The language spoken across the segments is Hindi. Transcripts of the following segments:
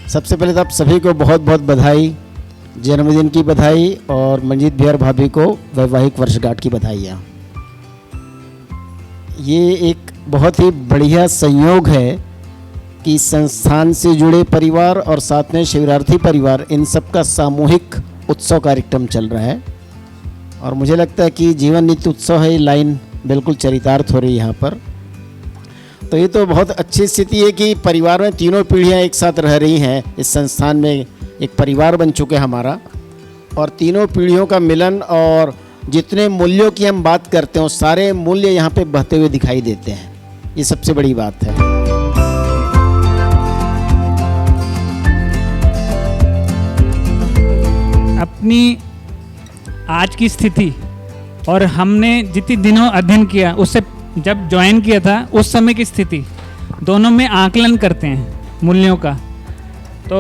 सबसे पहले तो आप सभी को बहुत बहुत बधाई, जन्मदिन की बधाई और मंजीत भैया और भाभी को वैवाहिक वर्षगांठ की बधाइयाँ। ये एक बहुत ही बढ़िया संयोग है कि संस्थान से जुड़े परिवार और साथ में शिविरार्थी परिवार, इन सब का सामूहिक उत्सव कार्यक्रम चल रहा है और मुझे लगता है कि जीवन नित्य उत्सव है, ये लाइन बिल्कुल चरितार्थ हो रही है यहाँ पर। तो ये तो बहुत अच्छी स्थिति है कि परिवार में तीनों पीढ़ियाँ एक साथ रह रही हैं। इस संस्थान में एक परिवार बन चुके हमारा और तीनों पीढ़ियों का मिलन और जितने मूल्यों की हम बात करते हैं वो सारे मूल्य यहाँ पे बहते हुए दिखाई देते हैं। ये सबसे बड़ी बात है। अपनी आज की स्थिति और हमने जितने दिनों अध्ययन किया उससे जब ज्वाइन किया था उस समय की स्थिति दोनों में आकलन करते हैं मूल्यों का, तो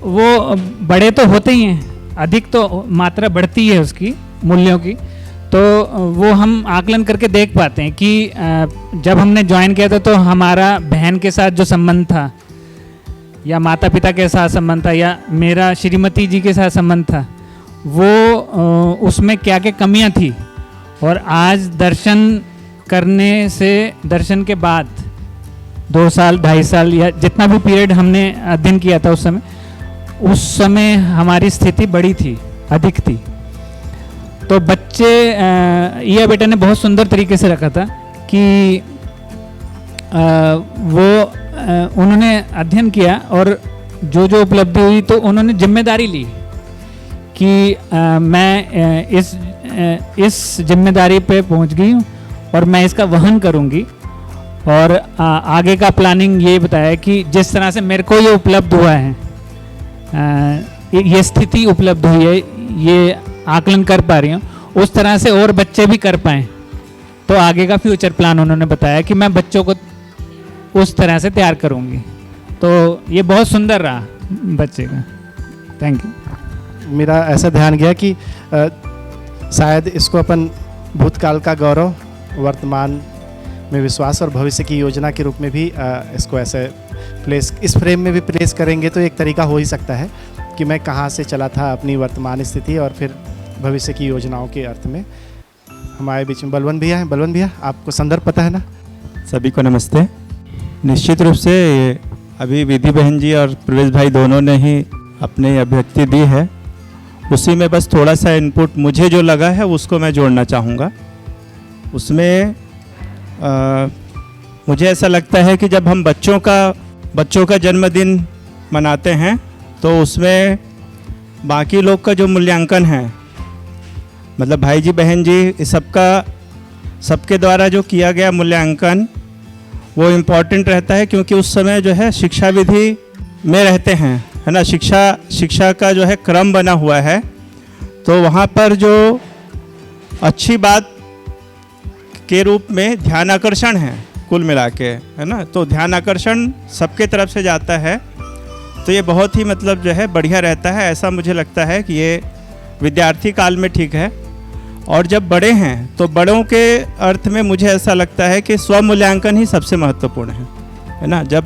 वो बड़े तो होते ही हैं, अधिक तो मात्रा बढ़ती है उसकी मूल्यों की। तो वो हम आकलन करके देख पाते हैं कि जब हमने ज्वाइन किया था तो हमारा बहन के साथ जो संबंध था या माता पिता के साथ संबंध था या मेरा श्रीमती जी के साथ संबंध था, वो उसमें क्या क्या कमियां थी। और आज दर्शन करने से, दर्शन के बाद 2 साल 2.5 साल या जितना भी पीरियड हमने अध्ययन किया था उस समय हमारी स्थिति बड़ी थी, अधिक थी। तो बच्चे या बेटा ने बहुत सुंदर तरीके से रखा था कि उन्होंने अध्ययन किया और जो उपलब्धि हुई तो उन्होंने जिम्मेदारी ली कि मैं इस जिम्मेदारी पे पहुंच गई हूँ और मैं इसका वहन करूँगी। और आगे का प्लानिंग ये बताया कि जिस तरह से मेरे को ये उपलब्ध हुआ है, ये स्थिति उपलब्ध हुई है, ये आकलन कर पा रही हूँ, उस तरह से और बच्चे भी कर पाएँ। तो आगे का फ्यूचर प्लान उन्होंने बताया कि मैं बच्चों को उस तरह से तैयार करूँगी। तो ये बहुत सुंदर रहा बच्चे का। Thank you. मेरा ऐसा ध्यान गया कि शायद इसको अपन भूतकाल का गौरव, वर्तमान में विश्वास और भविष्य की योजना के रूप में भी इसको ऐसे प्लेस, इस फ्रेम में भी प्लेस करेंगे तो एक तरीका हो ही सकता है कि मैं कहाँ से चला था अपनी वर्तमान स्थिति और फिर भविष्य की योजनाओं के अर्थ में। हमारे बीच में बलवंत भैया हैं। बलवंत भैया, आपको संदर्भ पता है ना? सभी को नमस्ते। निश्चित रूप से अभी विधि बहन जी और प्रवेश भाई दोनों ने ही अपनी अभिव्यक्ति दी है, उसी में बस थोड़ा सा इनपुट मुझे जो लगा है उसको मैं जोड़ना चाहूँगा। उसमें मुझे ऐसा लगता है कि जब हम बच्चों का जन्मदिन मनाते हैं तो उसमें बाकी लोग का जो मूल्यांकन है, मतलब भाई जी बहन जी सबके द्वारा जो किया गया मूल्यांकन वो इम्पॉर्टेंट रहता है, क्योंकि उस समय जो है शिक्षा विधि में रहते हैं, है ना। शिक्षा का जो है क्रम बना हुआ है, तो वहाँ पर जो अच्छी बात के रूप में ध्यान आकर्षण है कुल मिला के, है ना। तो ध्यान आकर्षण सबके तरफ से जाता है, तो ये बहुत ही मतलब जो है बढ़िया रहता है। ऐसा मुझे लगता है कि ये विद्यार्थी काल में ठीक है। और जब बड़े हैं तो बड़ों के अर्थ में मुझे ऐसा लगता है कि स्वमूल्यांकन ही सबसे महत्वपूर्ण है ना। जब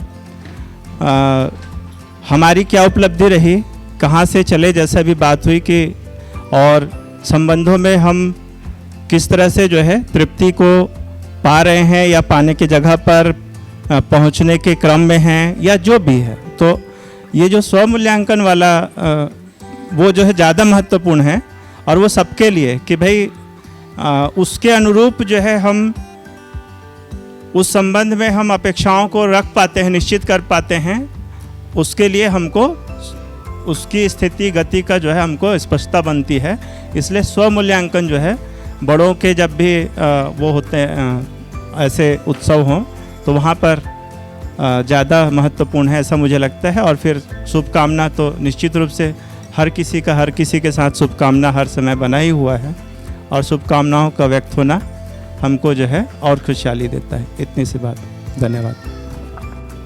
हमारी क्या उपलब्धि रही, कहाँ से चले, जैसा भी बात हुई कि, और संबंधों में हम किस तरह से जो है तृप्ति को पा रहे हैं या पाने की जगह पर पहुँचने के क्रम में हैं या जो भी है, तो ये जो स्वमूल्यांकन वाला वो जो है ज़्यादा महत्वपूर्ण है। और वो सबके लिए कि भाई उसके अनुरूप जो है हम उस संबंध में हम अपेक्षाओं को रख पाते हैं, निश्चित कर पाते हैं, उसके लिए हमको उसकी स्थिति गति का जो है हमको स्पष्टता बनती है। इसलिए स्वमूल्यांकन जो है बड़ों के जब भी वो होते हैं ऐसे उत्सव हों तो वहाँ पर ज़्यादा महत्वपूर्ण है, ऐसा मुझे लगता है। और फिर शुभकामना तो निश्चित रूप से हर किसी के साथ शुभकामना हर समय बना ही हुआ है, और शुभकामनाओं का व्यक्त होना हमको जो है और खुशहाली देता है। इतनी सी बात, धन्यवाद।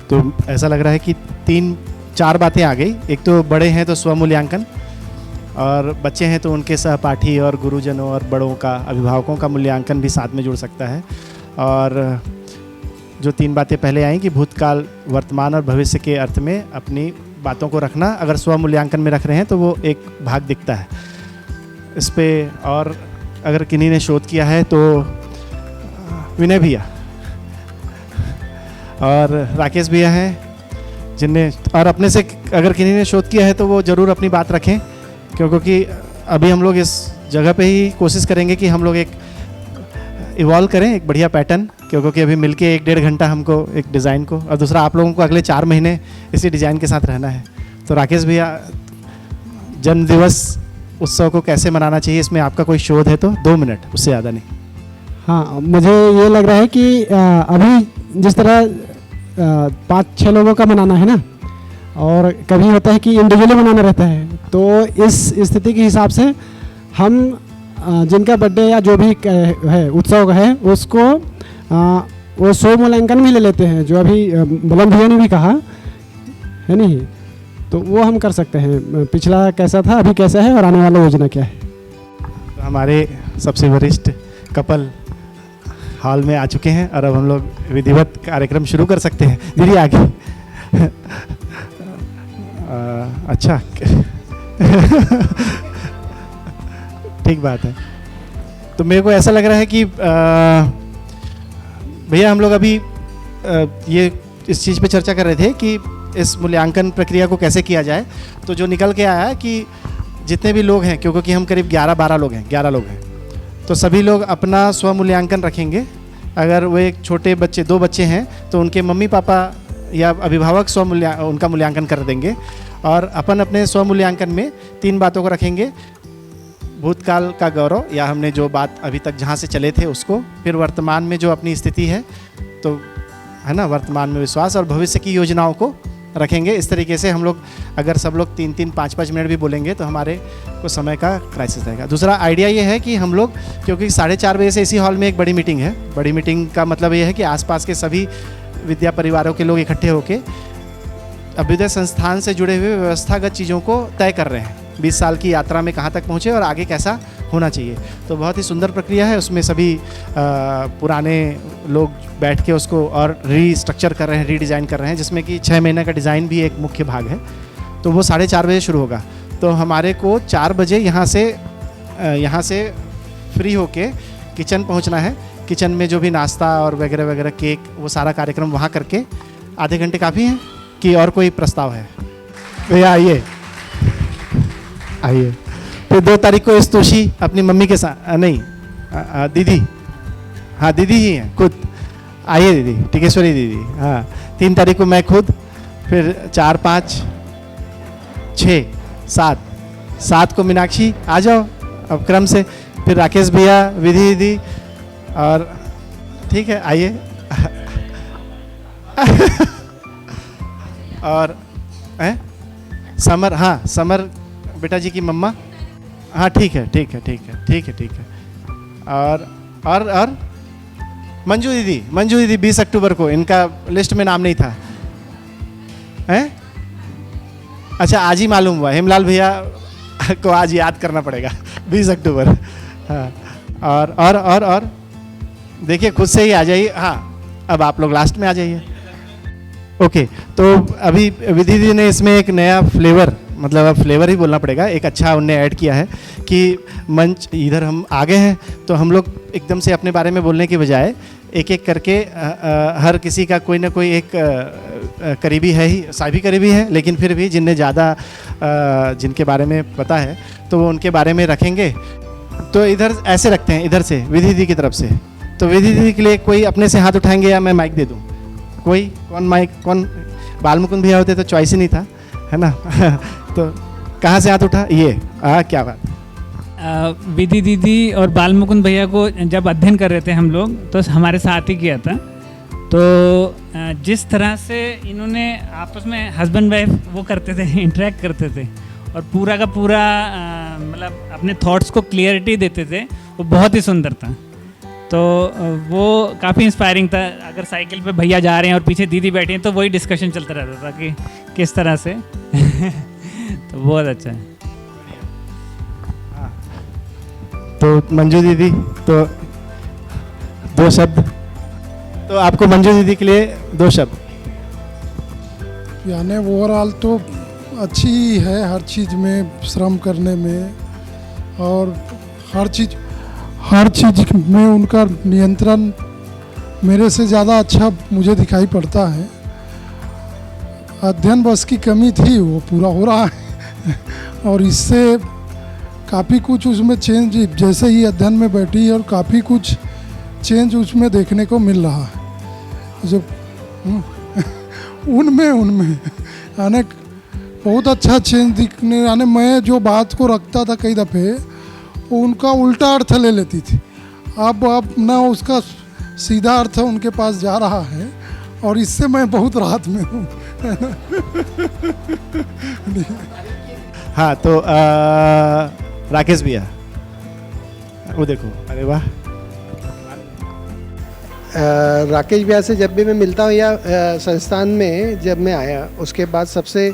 तो ऐसा लग रहा है कि 3-4 बातें आ गई। एक तो बड़े हैं तो स्वमूल्यांकन, और बच्चे हैं तो उनके सहपाठी और गुरुजनों और बड़ों का, अभिभावकों का मूल्यांकन भी साथ में जुड़ सकता है। और जो 3 बातें पहले आई कि भूतकाल, वर्तमान और भविष्य के अर्थ में अपनी बातों को रखना। अगर स्व मूल्यांकन में रख रहे हैं तो वो एक भाग दिखता है इस पे। और अगर किन्हीं ने शोध किया है तो विनय भैया और राकेश भैया हैं जिनने, और अपने से अगर किन्हीं ने शोध किया है तो वो ज़रूर अपनी बात रखें, क्योंकि अभी हम लोग इस जगह पे ही कोशिश करेंगे कि हम लोग एक इवॉल्व करें एक बढ़िया पैटर्न, क्योंकि अभी मिलके 1-1.5 घंटा हमको एक डिज़ाइन को, और दूसरा आप लोगों को अगले 4 महीने इसी डिज़ाइन के साथ रहना है। तो राकेश भैया, जन्म दिवस उत्सव को कैसे मनाना चाहिए, इसमें आपका कोई शोध है तो 2 मिनट, उससे ज़्यादा नहीं। हाँ, मुझे ये लग रहा है कि अभी जिस तरह 5-6 लोगों का मनाना है ना, और कभी होता है कि इंडिविजुअली मनाना रहता है, तो इस स्थिति के हिसाब से हम जिनका बर्थडे या जो भी है उत्सव है उसको वो स्व मूल्यांकन भी ले लेते हैं, जो अभी बुलंद भैया ने भी कहा है नहीं, तो वो हम कर सकते हैं। पिछला कैसा था, अभी कैसा है, और आने वाला योजना क्या है। तो हमारे सबसे वरिष्ठ कपल हॉल में आ चुके हैं और अब हम लोग विधिवत कार्यक्रम शुरू कर सकते हैं। दीदी आगे। अच्छा ठीक बात है। तो मेरे को ऐसा लग रहा है कि भैया हम लोग अभी ये इस चीज़ पे चर्चा कर रहे थे कि इस मूल्यांकन प्रक्रिया को कैसे किया जाए। तो जो निकल के आया कि जितने भी लोग हैं, क्योंकि हम करीब 11-12 लोग हैं, 11 लोग हैं, तो सभी लोग अपना स्व मूल्यांकन रखेंगे। अगर वो एक छोटे बच्चे 2 बच्चे हैं तो उनके मम्मी पापा या अभिभावक उनका मूल्यांकन कर देंगे, और अपन अपने स्व मूल्यांकन में 3 बातों को रखेंगे। भूतकाल का गौरव, या हमने जो बात अभी तक जहाँ से चले थे उसको, फिर वर्तमान में जो अपनी स्थिति है तो है ना, वर्तमान में विश्वास, और भविष्य की योजनाओं को रखेंगे। इस तरीके से हम लोग अगर सब लोग 3-3, 5-5 मिनट भी बोलेंगे तो हमारे को समय का क्राइसिस रहेगा। दूसरा आइडिया ये है कि हम लोग, क्योंकि 4:30 बजे से इसी हॉल में एक बड़ी मीटिंग है, बड़ी मीटिंग का मतलब ये है कि आसपास के सभी विद्या परिवारों के लोग इकट्ठे होकर अभ्युदय संस्थान से जुड़े हुए व्यवस्थागत चीज़ों को तय कर रहे हैं। 20 साल की यात्रा में कहाँ तक पहुँचे और आगे कैसा होना चाहिए। तो बहुत ही सुंदर प्रक्रिया है। उसमें सभी पुराने लोग बैठ के उसको और रीस्ट्रक्चर कर रहे हैं, रीडिज़ाइन कर रहे हैं, जिसमें कि 6 महीने का डिज़ाइन भी एक मुख्य भाग है। तो वो 4:30 बजे शुरू होगा। तो हमारे को 4 बजे यहाँ से फ्री होके किचन पहुँचना है। किचन में जो भी नाश्ता और वगैरह वगैरह, केक, वो सारा कार्यक्रम वहाँ करके आधे घंटे काफ़ी हैं कि और कोई प्रस्ताव है? भैया आइए आइए। फिर 2 तारीख को स्तुषी अपनी मम्मी के साथ, नहीं दीदी, हाँ दीदी ही हैं खुद, आइए दीदी, टिकेश्वरी दीदी। हाँ 3 तारीख को मैं खुद, फिर 4, 5, 6, 7 को मीनाक्षी, आ जाओ अब क्रम से, फिर राकेश भैया, विधि दीदी, और ठीक है आइए। और समर, हाँ समर बेटा जी की मम्मा, हाँ ठीक है। और मंजू दीदी 20 अक्टूबर को, इनका लिस्ट में नाम नहीं था, हैं? अच्छा आज ही मालूम हुआ, हेमलाल भैया को आज याद करना पड़ेगा। 20 अक्टूबर। हाँ और देखिए खुद से ही आ जाइए। हाँ अब आप लोग लास्ट में आ जाइए। ओके, तो अभी विधि दीदी ने इसमें एक नया फ्लेवर, मतलब अब फ्लेवर ही बोलना पड़ेगा, एक अच्छा उनने ऐड किया है कि मंच इधर हम आ गए हैं तो हम लोग एकदम से अपने बारे में बोलने की बजाय एक एक करके हर किसी का कोई ना कोई एक करीबी है ही, सभी करीबी है, लेकिन फिर भी जिनने ज़्यादा जिनके बारे में पता है तो वो उनके बारे में रखेंगे। तो इधर ऐसे रखते हैं, इधर से विधि दीदी की तरफ से। तो विधि दीदी के लिए कोई अपने से हाथ उठाएंगे या मैं माइक दे दूँ? कोई कौन? बालमुकुंद भैया होते तो चॉइस ही नहीं था, है ना। तो कहाँ से हाथ उठा? ये क्या बात। विधि दीदी और बालमुकुंद भैया को जब अध्ययन कर रहे थे हम लोग, तो हमारे साथ ही किया था। तो जिस तरह से इन्होंने आपस में हस्बैंड वाइफ वो करते थे, इंटरेक्ट करते थे, और पूरा का पूरा मतलब अपने थॉट्स को क्लियरिटी देते थे, वो बहुत ही सुंदर था। तो वो काफ़ी इंस्पायरिंग था। अगर साइकिल पे भैया जा रहे हैं और पीछे दीदी बैठी हैं तो वही डिस्कशन चलता रहता था कि किस तरह से। तो बहुत अच्छा है। तो मंजू दीदी, तो 2 शब्द, तो आपको मंजू दीदी के लिए 2 शब्द। यानी ओवरऑल तो अच्छी है हर चीज़ में, श्रम करने में, और हर चीज़ में उनका नियंत्रण मेरे से ज़्यादा अच्छा मुझे दिखाई पड़ता है। अध्ययन बस की कमी थी, वो पूरा हो रहा है और इससे काफ़ी कुछ उसमें चेंज, जैसे ही अध्ययन में बैठी और काफ़ी कुछ चेंज उसमें देखने को मिल रहा है। जो उनमें यानी बहुत अच्छा चेंज दिखने, यानी मैं जो बात को रखता था कई दफ़े वो उनका उल्टा अर्थ ले लेती थी, अब ना उसका सीधा अर्थ उनके पास जा रहा है और इससे मैं बहुत राहत में हूँ। हाँ, तो राकेश भैया वो देखो, अरे वाह। राकेश भैया से जब भी मैं मिलता हूँ या संस्थान में जब मैं आया उसके बाद सबसे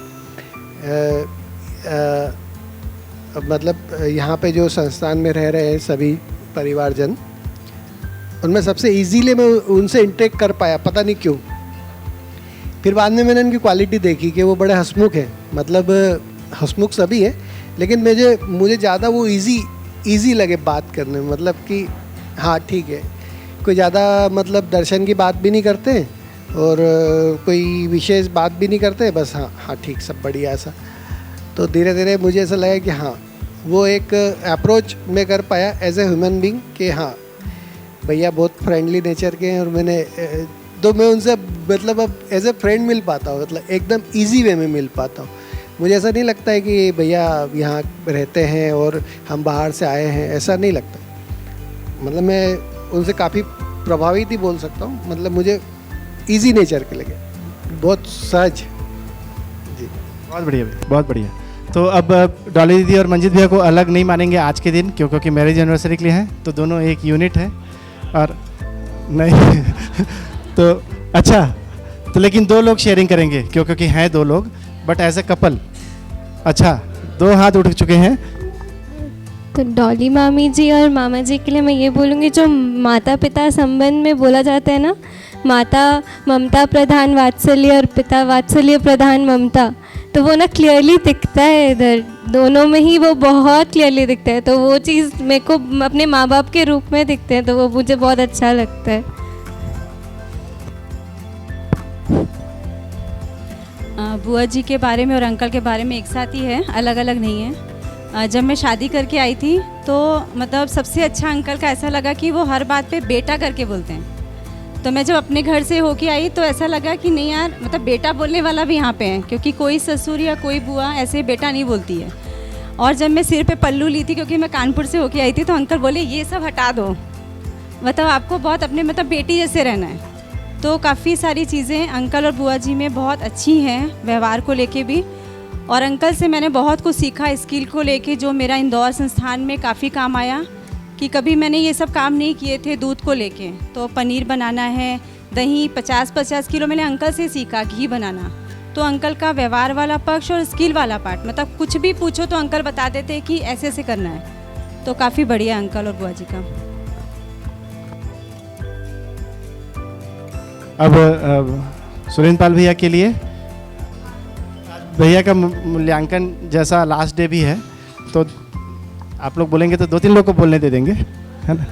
मतलब यहाँ पे जो संस्थान में रह रहे हैं सभी परिवारजन, उनमें सबसे इजीली मैं उनसे इंटरेक्ट कर पाया, पता नहीं क्यों। फिर बाद में मैंने उनकी क्वालिटी देखी कि वो बड़े हंसमुख हैं, मतलब हंसमुख सभी हैं, लेकिन मुझे ज़्यादा वो इजी लगे बात करने में, मतलब कि हाँ ठीक है, कोई ज़्यादा मतलब दर्शन की बात भी नहीं करते और कोई विशेष बात भी नहीं करते, बस हाँ ठीक सब बढ़िया ऐसा। तो धीरे धीरे मुझे ऐसा लगा कि हाँ वो एक अप्रोच मैं कर पाया एज ए ह्यूमन बीइंग कि हाँ भैया बहुत फ्रेंडली नेचर के हैं, और मैं उनसे मतलब अब एज ए फ्रेंड मिल पाता हूँ, मतलब एकदम इजी वे में मिल पाता हूँ। मुझे ऐसा नहीं लगता है कि भैया यहाँ रहते हैं और हम बाहर से आए हैं, ऐसा नहीं लगता। मतलब मैं उनसे काफ़ी प्रभावित ही बोल सकता हूँ, मतलब मुझे इजी नेचर के लगे, बहुत सहज। जी बहुत बढ़िया भैया, बहुत बढ़िया। तो अब डॉली दीदी और मंजित भैया को अलग नहीं मानेंगे आज के दिन, क्योंकि मैरिज एनिवर्सरी के लिए हैं, तो दोनों एक यूनिट है और नहीं तो अच्छा, तो लेकिन दो लोग शेयरिंग करेंगे क्योंकि हैं दो लोग, बट एज ए कपल। अच्छा, दो हाथ उठ चुके हैं। तो डॉली मामी जी और मामा जी के लिए मैं ये बोलूँगी, जो माता पिता संबंध में बोला जाता है ना, माता ममता प्रधान वात्सल्य और पिता वात्सल्य प्रधान ममता, तो वो ना क्लियरली दिखता है इधर, दोनों में ही वो बहुत क्लियरली दिखता है। तो वो चीज़ मेरे को अपने माँ बाप के रूप में दिखते हैं, तो वो मुझे बहुत अच्छा लगता है। बुआ जी के बारे में और अंकल के बारे में एक साथ ही है, अलग अलग नहीं है। जब मैं शादी करके आई थी तो मतलब सबसे अच्छा अंकल का ऐसा लगा कि वो हर बात पे बेटा करके बोलते हैं। तो मैं जब अपने घर से होके आई तो ऐसा लगा कि नहीं यार, मतलब बेटा बोलने वाला भी यहाँ पे है, क्योंकि कोई ससुर या कोई बुआ ऐसे बेटा नहीं बोलती है। और जब मैं सिर पे पल्लू ली थी, क्योंकि मैं कानपुर से होके आई थी, तो अंकल बोले ये सब हटा दो, मतलब आपको बहुत अपने मतलब बेटी जैसे रहना है। तो काफ़ी सारी चीज़ें अंकल और बुआ जी में बहुत अच्छी हैं, व्यवहार को लेके भी। और अंकल से मैंने बहुत कुछ सीखा स्किल को लेके, जो मेरा इंदौर संस्थान में काफ़ी काम आया, कि कभी मैंने ये सब काम नहीं किए थे दूध को लेके। तो पनीर बनाना है, दही 50-50 किलो मैंने अंकल से सीखा, घी बनाना। तो अंकल का व्यवहार वाला पक्ष और स्किल वाला पार्ट, मतलब कुछ भी पूछो तो अंकल बता देते कि ऐसे ऐसे करना है। तो काफ़ी बढ़िया अंकल और बुआ जी का। अब सुरेंद्र पाल भैया के लिए, भैया का मूल्यांकन जैसा लास्ट डे भी है, तो आप लोग बोलेंगे तो 2-3 लोग को बोलने दे देंगे, है ना।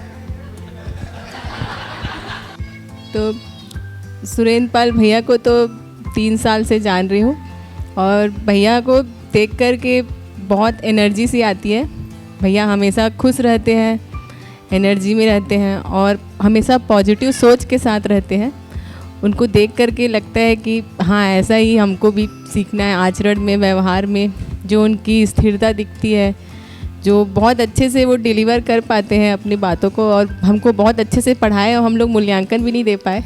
तो सुरेंद्र पाल भैया को तो 3 साल से जान रही हूँ, और भैया को देख कर के बहुत एनर्जी सी आती है। भैया हमेशा खुश रहते हैं, एनर्जी में रहते हैं और हमेशा पॉजिटिव सोच के साथ रहते हैं। उनको देख कर के लगता है कि हाँ ऐसा ही हमको भी सीखना है, आचरण में, व्यवहार में जो उनकी स्थिरता दिखती है, जो बहुत अच्छे से वो डिलीवर कर पाते हैं अपनी बातों को, और हमको बहुत अच्छे से पढ़ाए और हम लोग मूल्यांकन भी नहीं दे पाए।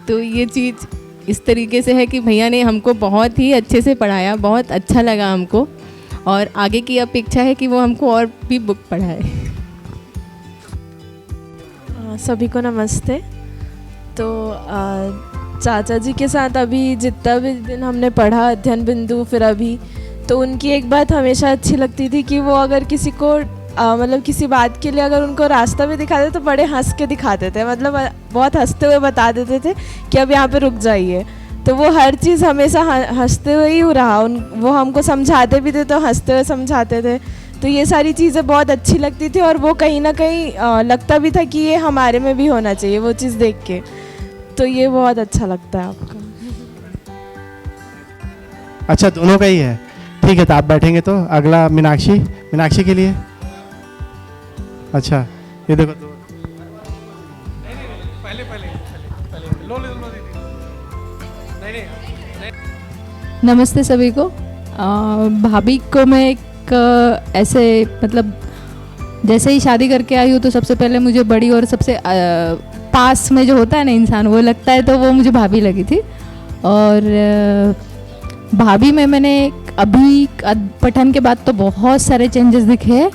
तो ये चीज़ इस तरीके से है कि भैया ने हमको बहुत ही अच्छे से पढ़ाया, बहुत अच्छा लगा हमको, और आगे की अपेक्षा है कि वो हमको और भी बुक पढ़ाए। सभी को नमस्ते। तो चाचा जी के साथ अभी जितना भी दिन हमने पढ़ा अध्ययन बिंदु, फिर अभी, तो उनकी एक बात हमेशा अच्छी लगती थी कि वो अगर किसी को मतलब किसी बात के लिए अगर उनको रास्ता भी दिखाते तो बड़े हंस के दिखाते थे, मतलब बहुत हंसते हुए बता देते थे कि अब यहाँ पे रुक जाइए। तो वो हर चीज़ हमेशा हंसते हुए ही रहा। वो हमको समझाते भी थे तो हंसते हुए समझाते थे। तो ये सारी चीज़ें बहुत अच्छी लगती थी और वो कहीं ना कहीं लगता भी था कि ये हमारे में भी होना चाहिए वो चीज़ देख के। तो ये बहुत अच्छा लगता है आपका। अच्छा, दोनों का ही है, ठीक है। तो आप बैठेंगे तो अगला मीनाक्षी के लिए। अच्छा, ये देखो तो नमस्ते सभी को। भाभी को मैं एक ऐसे मतलब जैसे ही शादी करके आई हूँ तो सबसे पहले मुझे बड़ी और सबसे पास में जो होता है ना इंसान वो लगता है, तो वो मुझे भाभी लगी थी। और भाभी में मैंने अभी पठन के बाद तो बहुत सारे चेंजेस दिखे हैं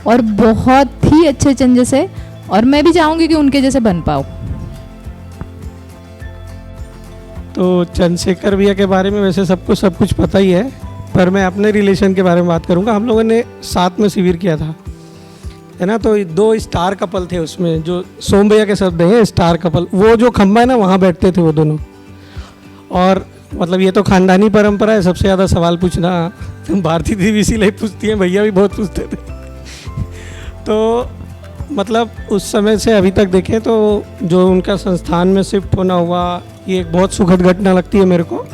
और बहुत ही अच्छे चेंजेस है और मैं भी चाहूँगी कि उनके जैसे बन पाऊँ। तो चंद्रशेखर भैया के बारे में वैसे सबको सब कुछ पता ही है, पर मैं अपने रिलेशन के बारे में बात करूंगा। हम लोगों ने साथ में शिविर किया था, है ना। तो 2 स्टार कपल थे उसमें, जो सोम भैया के शब्द हैं स्टार कपल। वो जो खंबा है ना वहाँ बैठते थे वो दोनों। और मतलब ये तो खानदानी परंपरा है, सबसे ज़्यादा सवाल पूछना भारती दीदी इसीलिए पूछती हैं, भैया भी बहुत पूछते थे। तो मतलब उस समय से अभी तक देखें तो जो उनका संस्थान में शिफ्ट होना हुआ, ये एक बहुत सुखद घटना लगती है मेरे को।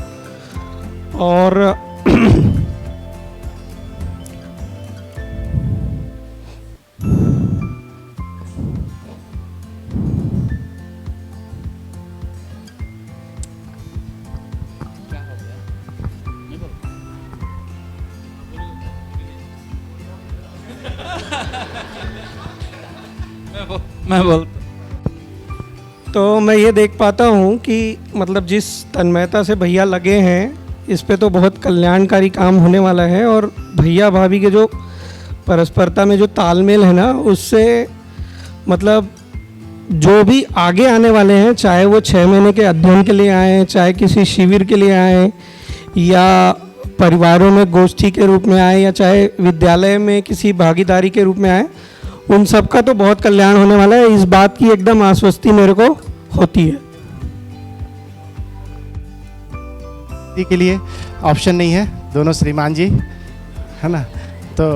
और मैं बोल तो मैं ये देख पाता हूँ कि मतलब जिस तन्मयता से भैया लगे हैं इस पे तो बहुत कल्याणकारी काम होने वाला है। और भैया भाभी के जो परस्परता में जो तालमेल है ना, उससे मतलब जो भी आगे आने वाले हैं, चाहे वो 6 महीने के अध्ययन के लिए आए, चाहे किसी शिविर के लिए आए, या परिवारों में गोष्ठी के रूप में आए, या चाहे विद्यालय में किसी भागीदारी के रूप में आए, उन सब का तो बहुत कल्याण होने वाला है। इस बात की एकदम आश्वस्ति मेरे को होती है। के लिए ऑप्शन नहीं है, दोनों श्रीमान जी, है ना। तो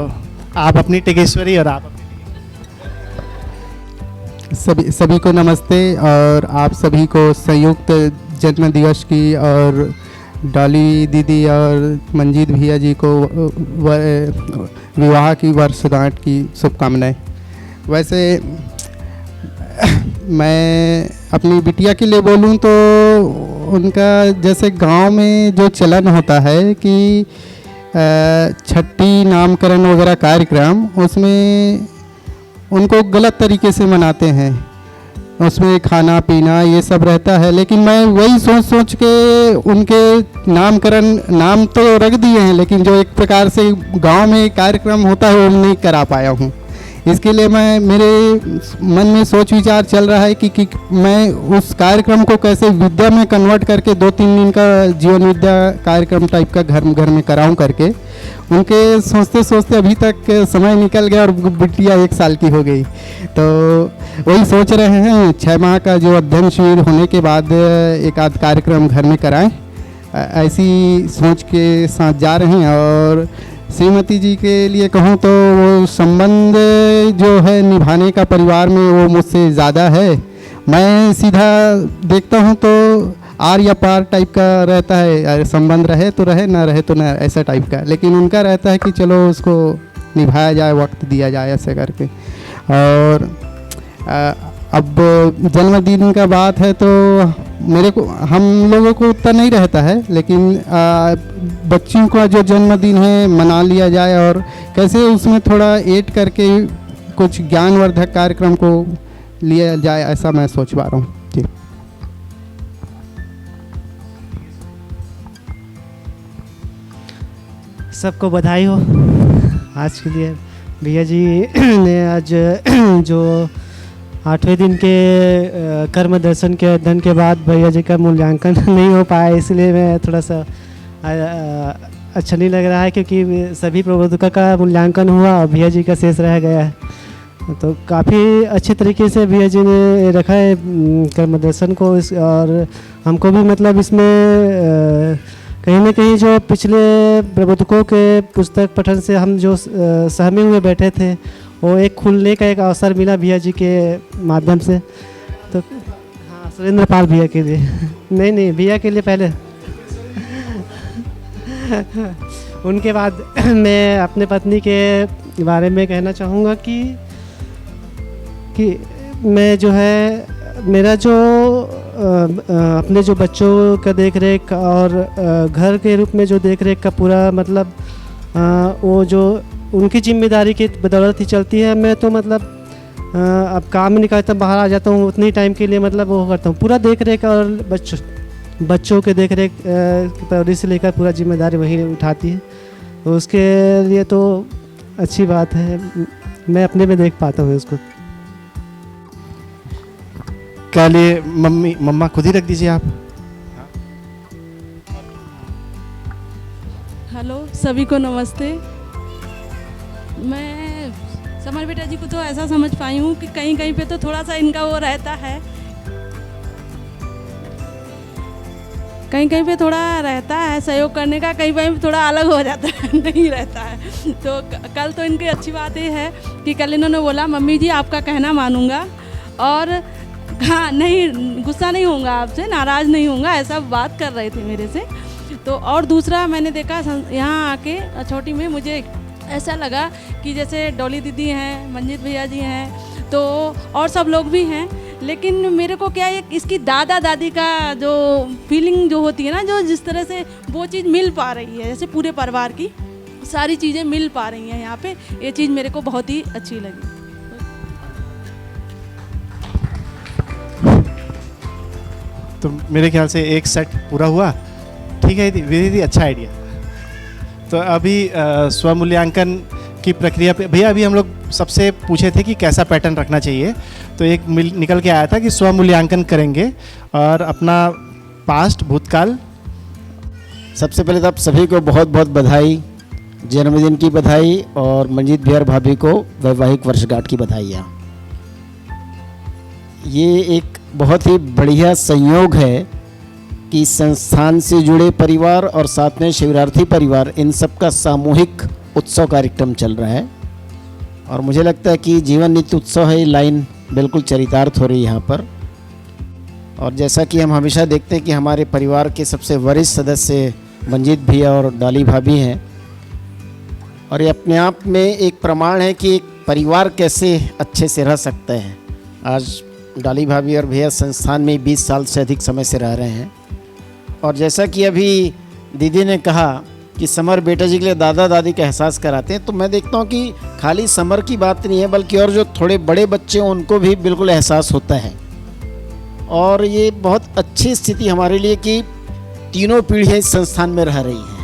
आप अपनी टिकेश्वरी और आप सभी को नमस्ते और आप सभी को संयुक्त जन्म दिवस की और डॉली दीदी और मंजीत भैया जी को विवाह की वर्षगांठ की शुभकामनाएं। वैसे मैं अपनी बिटिया के लिए बोलूं तो उनका जैसे गांव में जो चलन होता है कि छठी नामकरण वगैरह कार्यक्रम, उसमें उनको गलत तरीके से मनाते हैं, उसमें खाना पीना ये सब रहता है। लेकिन मैं वही सोच के उनके नामकरण नाम तो रख दिए हैं, लेकिन जो एक प्रकार से गांव में कार्यक्रम होता है वो नहीं करा पाया हूँ। इसके लिए मैं मेरे मन में सोच विचार चल रहा है कि मैं उस कार्यक्रम को कैसे विद्या में कन्वर्ट करके 2-3 दिन का जीवन विद्या कार्यक्रम टाइप का घर में कराऊं करके। उनके सोचते सोचते अभी तक समय निकल गया और बिटिया 1 साल की हो गई। तो वही सोच रहे हैं 6 माह का जो अध्ययन शिविर होने के बाद एक आध कार्यक्रम घर में कराएं, ऐसी सोच के साथ जा रहे हैं। और श्रीमती जी के लिए कहूँ तो वो संबंध जो है निभाने का परिवार में वो मुझसे ज़्यादा है। मैं सीधा देखता हूँ तो आर या पार टाइप का रहता है, संबंध रहे तो रहे, ना रहे तो ना, ऐसा टाइप का। लेकिन उनका रहता है कि चलो उसको निभाया जाए, वक्त दिया जाए, ऐसे करके। और अब जन्मदिन का बात है तो मेरे को हम लोगों को उतना नहीं रहता है, लेकिन बच्चियों का जो जन्मदिन है मना लिया जाए और कैसे उसमें थोड़ा ऐड करके कुछ ज्ञानवर्धक कार्यक्रम को लिया जाए, ऐसा मैं सोच पा रहा हूँ। जी, सबको बधाई हो आज के लिए। भैया जी ने आज जो 8वें दिन के कर्म दर्शन के अध्ययन के बाद भैया जी का मूल्यांकन नहीं हो पाया, इसलिए मैं थोड़ा सा अच्छा नहीं लग रहा है, क्योंकि सभी प्रबोधकों का मूल्यांकन हुआ और भैया जी का शेष रह गया है। तो काफ़ी अच्छे तरीके से भैया जी ने रखा है कर्म दर्शन को और हमको भी मतलब इसमें कहीं ना कहीं जो पिछले प्रबोधकों के पुस्तक पठन से हम जो सहमे हुए बैठे थे वो एक खुलने का एक अवसर मिला भैया जी के माध्यम से। तो हाँ, सुरेंद्र पाल भैया के लिए नहीं भैया के लिए पहले उनके बाद मैं अपने पत्नी के बारे में कहना चाहूँगा कि मैं जो है मेरा जो अपने जो बच्चों का देख रेख और घर के रूप में जो देख रेख का पूरा मतलब वो जो उनकी जिम्मेदारी की बदौलत ही चलती है। मैं तो मतलब अब काम निकलता बाहर आ जाता हूँ उतनी टाइम के लिए मतलब वो करता हूँ पूरा देख रेख और बच्चों के देख रेख परवरिश से लेकर पूरा जिम्मेदारी वही उठाती है। तो उसके लिए तो अच्छी बात है, मैं अपने में देख पाता हूँ उसको। क्या लिए मम्मा खुद ही रख दीजिए आप। हेलो, सभी को नमस्ते। मैं समर बेटा जी को तो ऐसा समझ पाई हूँ कि कहीं कहीं पे तो थोड़ा सा इनका वो रहता है, कहीं कहीं पे थोड़ा रहता है सहयोग करने का, कहीं कहीं थोड़ा अलग हो जाता है नहीं रहता है। तो कल तो इनकी अच्छी बात ये है कि कल इन्होंने बोला मम्मी जी आपका कहना मानूंगा और हाँ नहीं गुस्सा नहीं होऊंगा आपसे, नाराज़ नहीं होऊंगा, ऐसा बात कर रहे थे मेरे से। तो और दूसरा मैंने देखा यहाँ आके छोटी में मुझे ऐसा लगा कि जैसे डॉली दीदी हैं, मंजीत भैया जी हैं, तो और सब लोग भी हैं, लेकिन मेरे को क्या है इसकी दादा दादी का जो फीलिंग जो होती है ना, जो जिस तरह से वो चीज़ मिल पा रही है, जैसे पूरे परिवार की सारी चीज़ें मिल पा रही हैं यहाँ पे, ये चीज़ मेरे को बहुत ही अच्छी लगी। तो मेरे ख्याल से एक सेट पूरा हुआ। ठीक है दीदी, अच्छा आइडिया। तो अभी स्वमूल्यांकन की प्रक्रिया पे भैया अभी हम लोग सबसे पूछे थे कि कैसा पैटर्न रखना चाहिए, तो एक निकल के आया था कि स्वमूल्यांकन करेंगे और अपना पास्ट भूतकाल। सबसे पहले तो आप सभी को बहुत बहुत बधाई, जन्मदिन की बधाई और मंजीत भैया और भाभी को वैवाहिक वर्षगांठ की बधाइयाँ। ये एक बहुत ही बढ़िया संयोग है कि संस्थान से जुड़े परिवार और साथ में शिविरार्थी परिवार, इन सब का सामूहिक उत्सव कार्यक्रम चल रहा है और मुझे लगता है कि जीवन नित्य उत्सव है, ये लाइन बिल्कुल चरितार्थ हो रही है यहाँ पर। और जैसा कि हम हमेशा देखते हैं कि हमारे परिवार के सबसे वरिष्ठ सदस्य मंजीत भैया और डाली भाभी हैं और ये अपने आप में एक प्रमाण है कि एक परिवार कैसे अच्छे से रह सकते हैं। आज डाली भाभी और भैया संस्थान में 20 साल से अधिक समय से रह रहे हैं और जैसा कि अभी दीदी ने कहा कि समर बेटा जी के लिए दादा दादी का एहसास कराते हैं, तो मैं देखता हूँ कि खाली समर की बात नहीं है बल्कि और जो थोड़े बड़े बच्चे हैं उनको भी बिल्कुल एहसास होता है। और ये बहुत अच्छी स्थिति हमारे लिए कि तीनों पीढ़ियाँ इस संस्थान में रह रही हैं।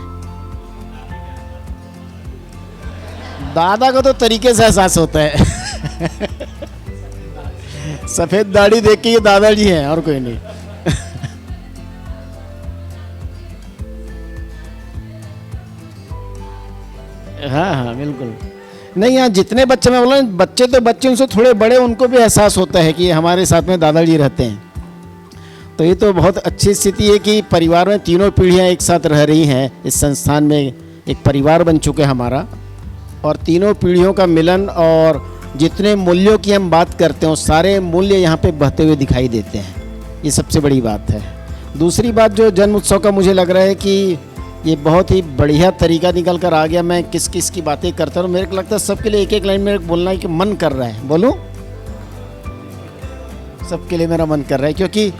दादा को तो तरीके से एहसास होता है सफ़ेद दाढ़ी देख के ये दादाजी हैं और कोई नहीं हाँ बिल्कुल नहीं। यहाँ जितने बच्चे मैं बोला बच्चे तो बच्चे उनसे थोड़े बड़े, उनको भी एहसास होता है कि हमारे साथ में दादाजी रहते हैं। तो ये तो बहुत अच्छी स्थिति है कि परिवार में तीनों पीढ़ियाँ एक साथ रह रही हैं। इस संस्थान में एक परिवार बन चुके हैं हमारा और तीनों पीढ़ियों का मिलन और जितने मूल्यों की हम बात करते हैं सारे मूल्य यहाँ पे बहते हुए दिखाई देते हैं। ये सबसे बड़ी बात है। दूसरी बात जो जन्म उत्सव का मुझे लग रहा है कि ये बहुत ही बढ़िया तरीका निकल कर आ गया। मैं किस किस की बातें करता हूँ, मेरे को लगता है सबके लिए एक एक लाइन में बोलना कि मन कर रहा है। बोलूँ सबके लिए मेरा मन कर रहा है क्योंकि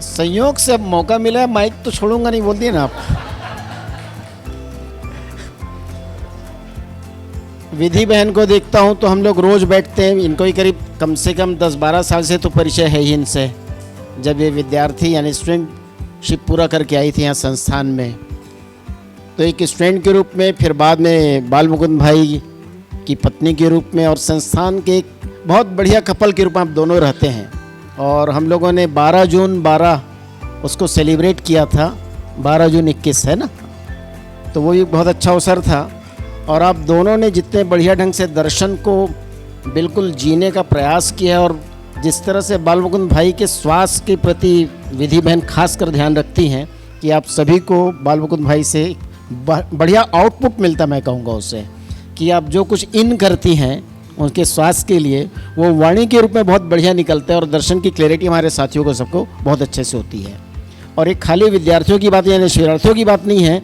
संयोग से अब मौका मिला है। माइक तो छोड़ूंगा नहीं, बोल दिए ना आप। विधि बहन को देखता हूँ तो हम लोग रोज़ बैठते हैं, इनको ही करीब कम से कम 10-12 साल से तो परिचय है ही इनसे। जब ये विद्यार्थी यानी स्टूडेंटशिप पूरा करके आई थी यहाँ संस्थान में, तो एक स्टूडेंट के रूप में, फिर बाद में बाल मुकुंद भाई की पत्नी के रूप में और संस्थान के एक बहुत बढ़िया कपल के रूप में आप दोनों रहते हैं। और हम लोगों ने 12 जून 12 उसको सेलिब्रेट किया था, 12 जून 21 है ना, तो वो भी बहुत अच्छा अवसर था। और आप दोनों ने जितने बढ़िया ढंग से दर्शन को बिल्कुल जीने का प्रयास किया है और जिस तरह से बाल मुकुंद भाई के स्वास्थ्य के प्रति विधि बहन खास कर ध्यान रखती हैं कि आप सभी को बाल मुकुंद भाई से बढ़िया आउटपुट मिलता, मैं कहूँगा उससे कि आप जो कुछ इन करती हैं उनके स्वास्थ्य के लिए वो वाणी के रूप में बहुत बढ़िया निकलता है और दर्शन की क्लैरिटी हमारे साथियों को सबको बहुत अच्छे से होती है। और एक खाली विद्यार्थियों की बात यानी शिक्षार्थियों की बात नहीं है,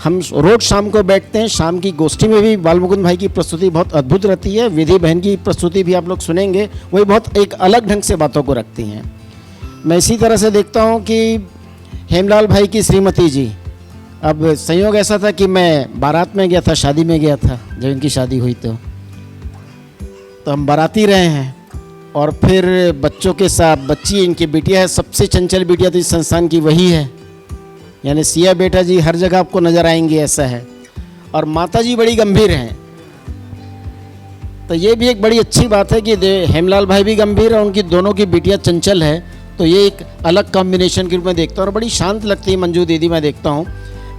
हम रोज शाम को बैठते हैं, शाम की गोष्ठी में भी बाल मुकुंद भाई की प्रस्तुति बहुत अद्भुत रहती है। विधि बहन की प्रस्तुति भी आप लोग सुनेंगे, वही बहुत एक अलग ढंग से बातों को रखती हैं। मैं इसी तरह से देखता हूँ कि हेमलाल भाई की श्रीमती जी, अब संयोग ऐसा था कि मैं बारात में गया था, शादी में गया था, जब इनकी शादी हुई तो हम बाराती रहे हैं और फिर बच्चों के साथ बच्ची इनकी बिटिया है, सबसे चंचल बिटिया तो इस संस्थान की वही है, यानी सिया बेटा जी हर जगह आपको नज़र आएंगे, ऐसा है। और माता जी बड़ी गंभीर हैं, तो ये भी एक बड़ी अच्छी बात है कि हेमलाल भाई भी गंभीर है, उनकी दोनों की बिटिया चंचल है, तो ये एक अलग कॉम्बिनेशन के रूप में देखता हूँ और बड़ी शांत लगती है मंजू दीदी, मैं देखता हूँ।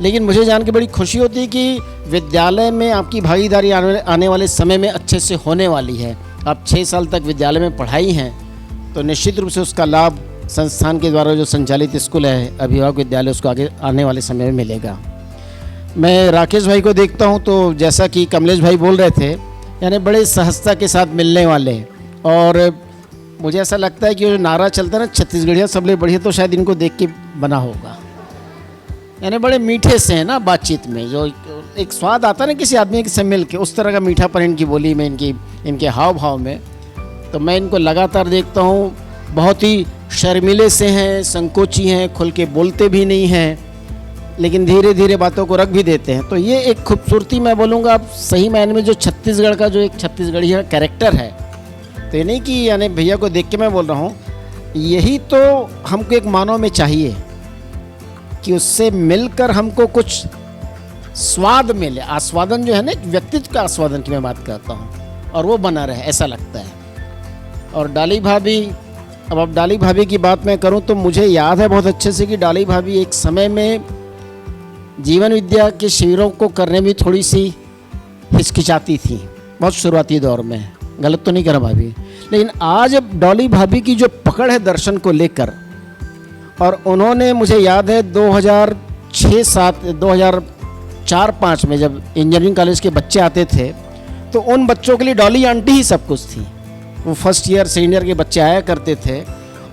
लेकिन मुझे जान के बड़ी खुशी होती है कि विद्यालय में आपकी भागीदारी आने वाले समय में अच्छे से होने वाली है। आप 6 साल तक विद्यालय में पढ़ाई हैं तो निश्चित रूप से उसका लाभ संस्थान के द्वारा जो संचालित स्कूल है अभिभावक विद्यालय, उसको आगे आने वाले समय में मिलेगा। मैं राकेश भाई को देखता हूँ तो जैसा कि कमलेश भाई बोल रहे थे, यानी बड़े सहजता के साथ मिलने वाले, और मुझे ऐसा लगता है कि जो नारा चलता है ना छत्तीसगढ़िया सबले बढ़िया, तो शायद इनको देख के बना होगा। यानी बड़े मीठे से हैं ना बातचीत में, जो एक स्वाद आता है ना किसी आदमी से मिल के, उस तरह का मीठापन इनकी बोली में, इनके हाव भाव में। तो मैं इनको लगातार देखता हूँ, बहुत ही शर्मीले से हैं, संकोची हैं, खुल के बोलते भी नहीं हैं, लेकिन धीरे धीरे बातों को रख भी देते हैं। तो ये एक खूबसूरती मैं बोलूँगा आप सही मायने में जो छत्तीसगढ़ का जो एक छत्तीसगढ़ी का कैरेक्टर है, तो ये नहीं कि यानी भैया को देख के मैं बोल रहा हूँ, यही तो हमको एक मानव में चाहिए कि उससे मिलकर हमको कुछ स्वाद मिले, आस्वादन जो है ना, व्यक्तित्व का आस्वादन की मैं बात करता हूँ, और वो बना रहे, ऐसा लगता है। और डाली भाभी, अब डाली भाभी की बात मैं करूँ तो मुझे याद है बहुत अच्छे से कि डाली भाभी एक समय में जीवन विद्या के शिविरों को करने में थोड़ी सी हिचकिचाती थी, बहुत शुरुआती दौर में, गलत तो नहीं करा भाभी। लेकिन आज डॉली भाभी की जो पकड़ है दर्शन को लेकर, और उन्होंने मुझे याद है 2004-5 में जब इंजीनियरिंग कॉलेज के बच्चे आते थे तो उन बच्चों के लिए डॉली आंटी ही सब कुछ थी। वो फर्स्ट ईयर सेकेंड ईयर के बच्चे आया करते थे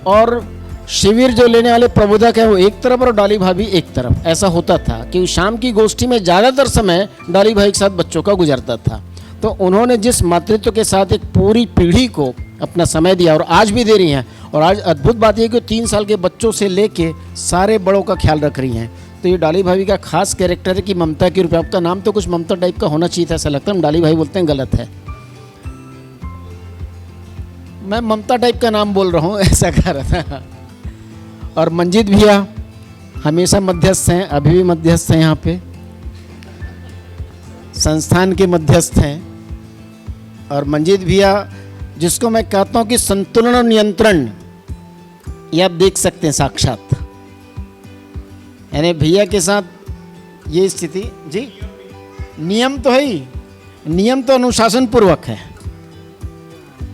और शिविर जो लेने वाले प्रबोधक है वो एक तरफ और डॉली भाभी एक तरफ, ऐसा होता था कि शाम की गोष्ठी में ज़्यादातर समय डॉली भाई के साथ बच्चों का गुजरता था। तो उन्होंने जिस मातृत्व के साथ एक पूरी पीढ़ी को अपना समय दिया और आज भी दे रही हैं, और आज अद्भुत बात यह कि 3 साल के बच्चों से लेके सारे बड़ों का ख्याल रख रही हैं। तो ये डाली भाभी का खास कैरेक्टर है कि ममता के रूप में, आपका नाम तो कुछ ममता टाइप का होना चाहिए था, ऐसा लगता है, हम डाली भाई बोलते हैं, गलत है, मैं ममता टाइप का नाम बोल रहा हूँ, ऐसा कह रहा था। और मंजीत भैया हमेशा मध्यस्थ हैं, अभी भी मध्यस्थ हैं, यहाँ पे संस्थान के मध्यस्थ हैं। और मंजीत भैया जिसको मैं कहता हूँ कि संतुलन और नियंत्रण, ये आप देख सकते हैं साक्षात, यानी भैया के साथ ये स्थिति जी, नियम तो है ही, नियम तो अनुशासन पूर्वक है,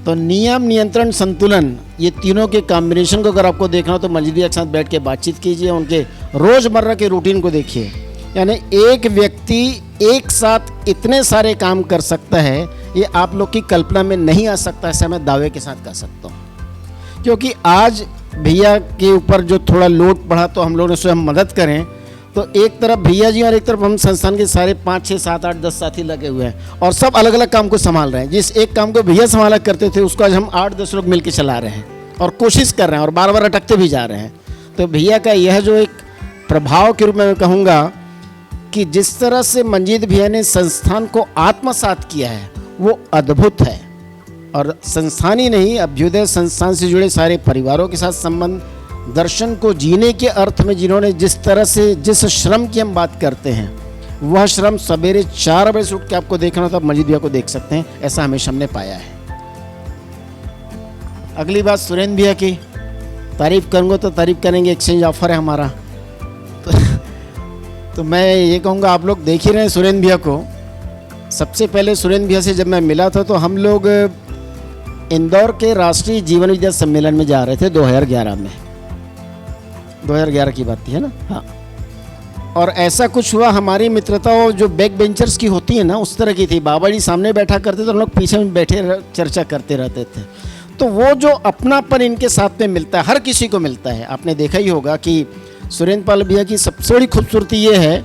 तो नियम, नियंत्रण, संतुलन, ये तीनों के कॉम्बिनेशन को अगर आपको देखना हो तो मंजीत भैया के साथ बैठ के बातचीत कीजिए, उनके रोज़मर्रा के रूटीन को देखिए। यानी एक व्यक्ति एक साथ इतने सारे काम कर सकता है, ये आप लोग की कल्पना में नहीं आ सकता, ऐसा मैं दावे के साथ कह सकता हूँ। क्योंकि आज भैया के ऊपर जो थोड़ा लोड पड़ा तो हम लोगों ने स्वयं मदद करें, तो एक तरफ भैया जी और एक तरफ हम संस्थान के सारे 5, 6, 7, 8, 10 साथी लगे हुए हैं और सब अलग अलग काम को संभाल रहे हैं। जिस एक काम को भैया संभाला करते थे उसको आज हम 8-10 लोग मिलकर चला रहे हैं और कोशिश कर रहे हैं और बार बार अटकते भी जा रहे हैं। तो भैया का यह जो एक प्रभाव के रूप में मैं कहूँगा कि जिस तरह से मंजीत भैया ने संस्थान को आत्मसात किया है वो अद्भुत है। और संस्थान ही नहीं, अभ्युदय संस्थान से जुड़े सारे परिवारों के साथ संबंध, दर्शन को जीने के अर्थ में जिन्होंने जिस तरह से, जिस श्रम की हम बात करते हैं, वह श्रम सवेरे 4 बजे से उठ के आपको देखना तो आप मंजीत भैया को देख सकते हैं, ऐसा हमेशा हमने पाया है। अगली बात सुरेंद्र भैया की तारीफ करूँगा तो तारीफ करेंगे, एक्सचेंज ऑफर है हमारा। तो मैं ये कहूँगा आप लोग देख ही रहे हैं सुरेंद्र भैया को। सबसे पहले सुरेंद्र भैया से जब मैं मिला था तो हम लोग इंदौर के राष्ट्रीय जीवन विद्या सम्मेलन में जा रहे थे 2011 में, 2011 की बात थी, है ना? हाँ। और ऐसा कुछ हुआ, हमारी मित्रता जो बैक बेंचर्स की होती है ना, उस तरह की थी। बाबा जी सामने बैठा करते तो हम लोग पीछे में बैठे चर्चा करते रहते थे। तो वो जो अपनापन इनके साथ में मिलता है, हर किसी को मिलता है। आपने देखा ही होगा कि सुरेंद्र पाल भैया की सबसे बड़ी खूबसूरती ये है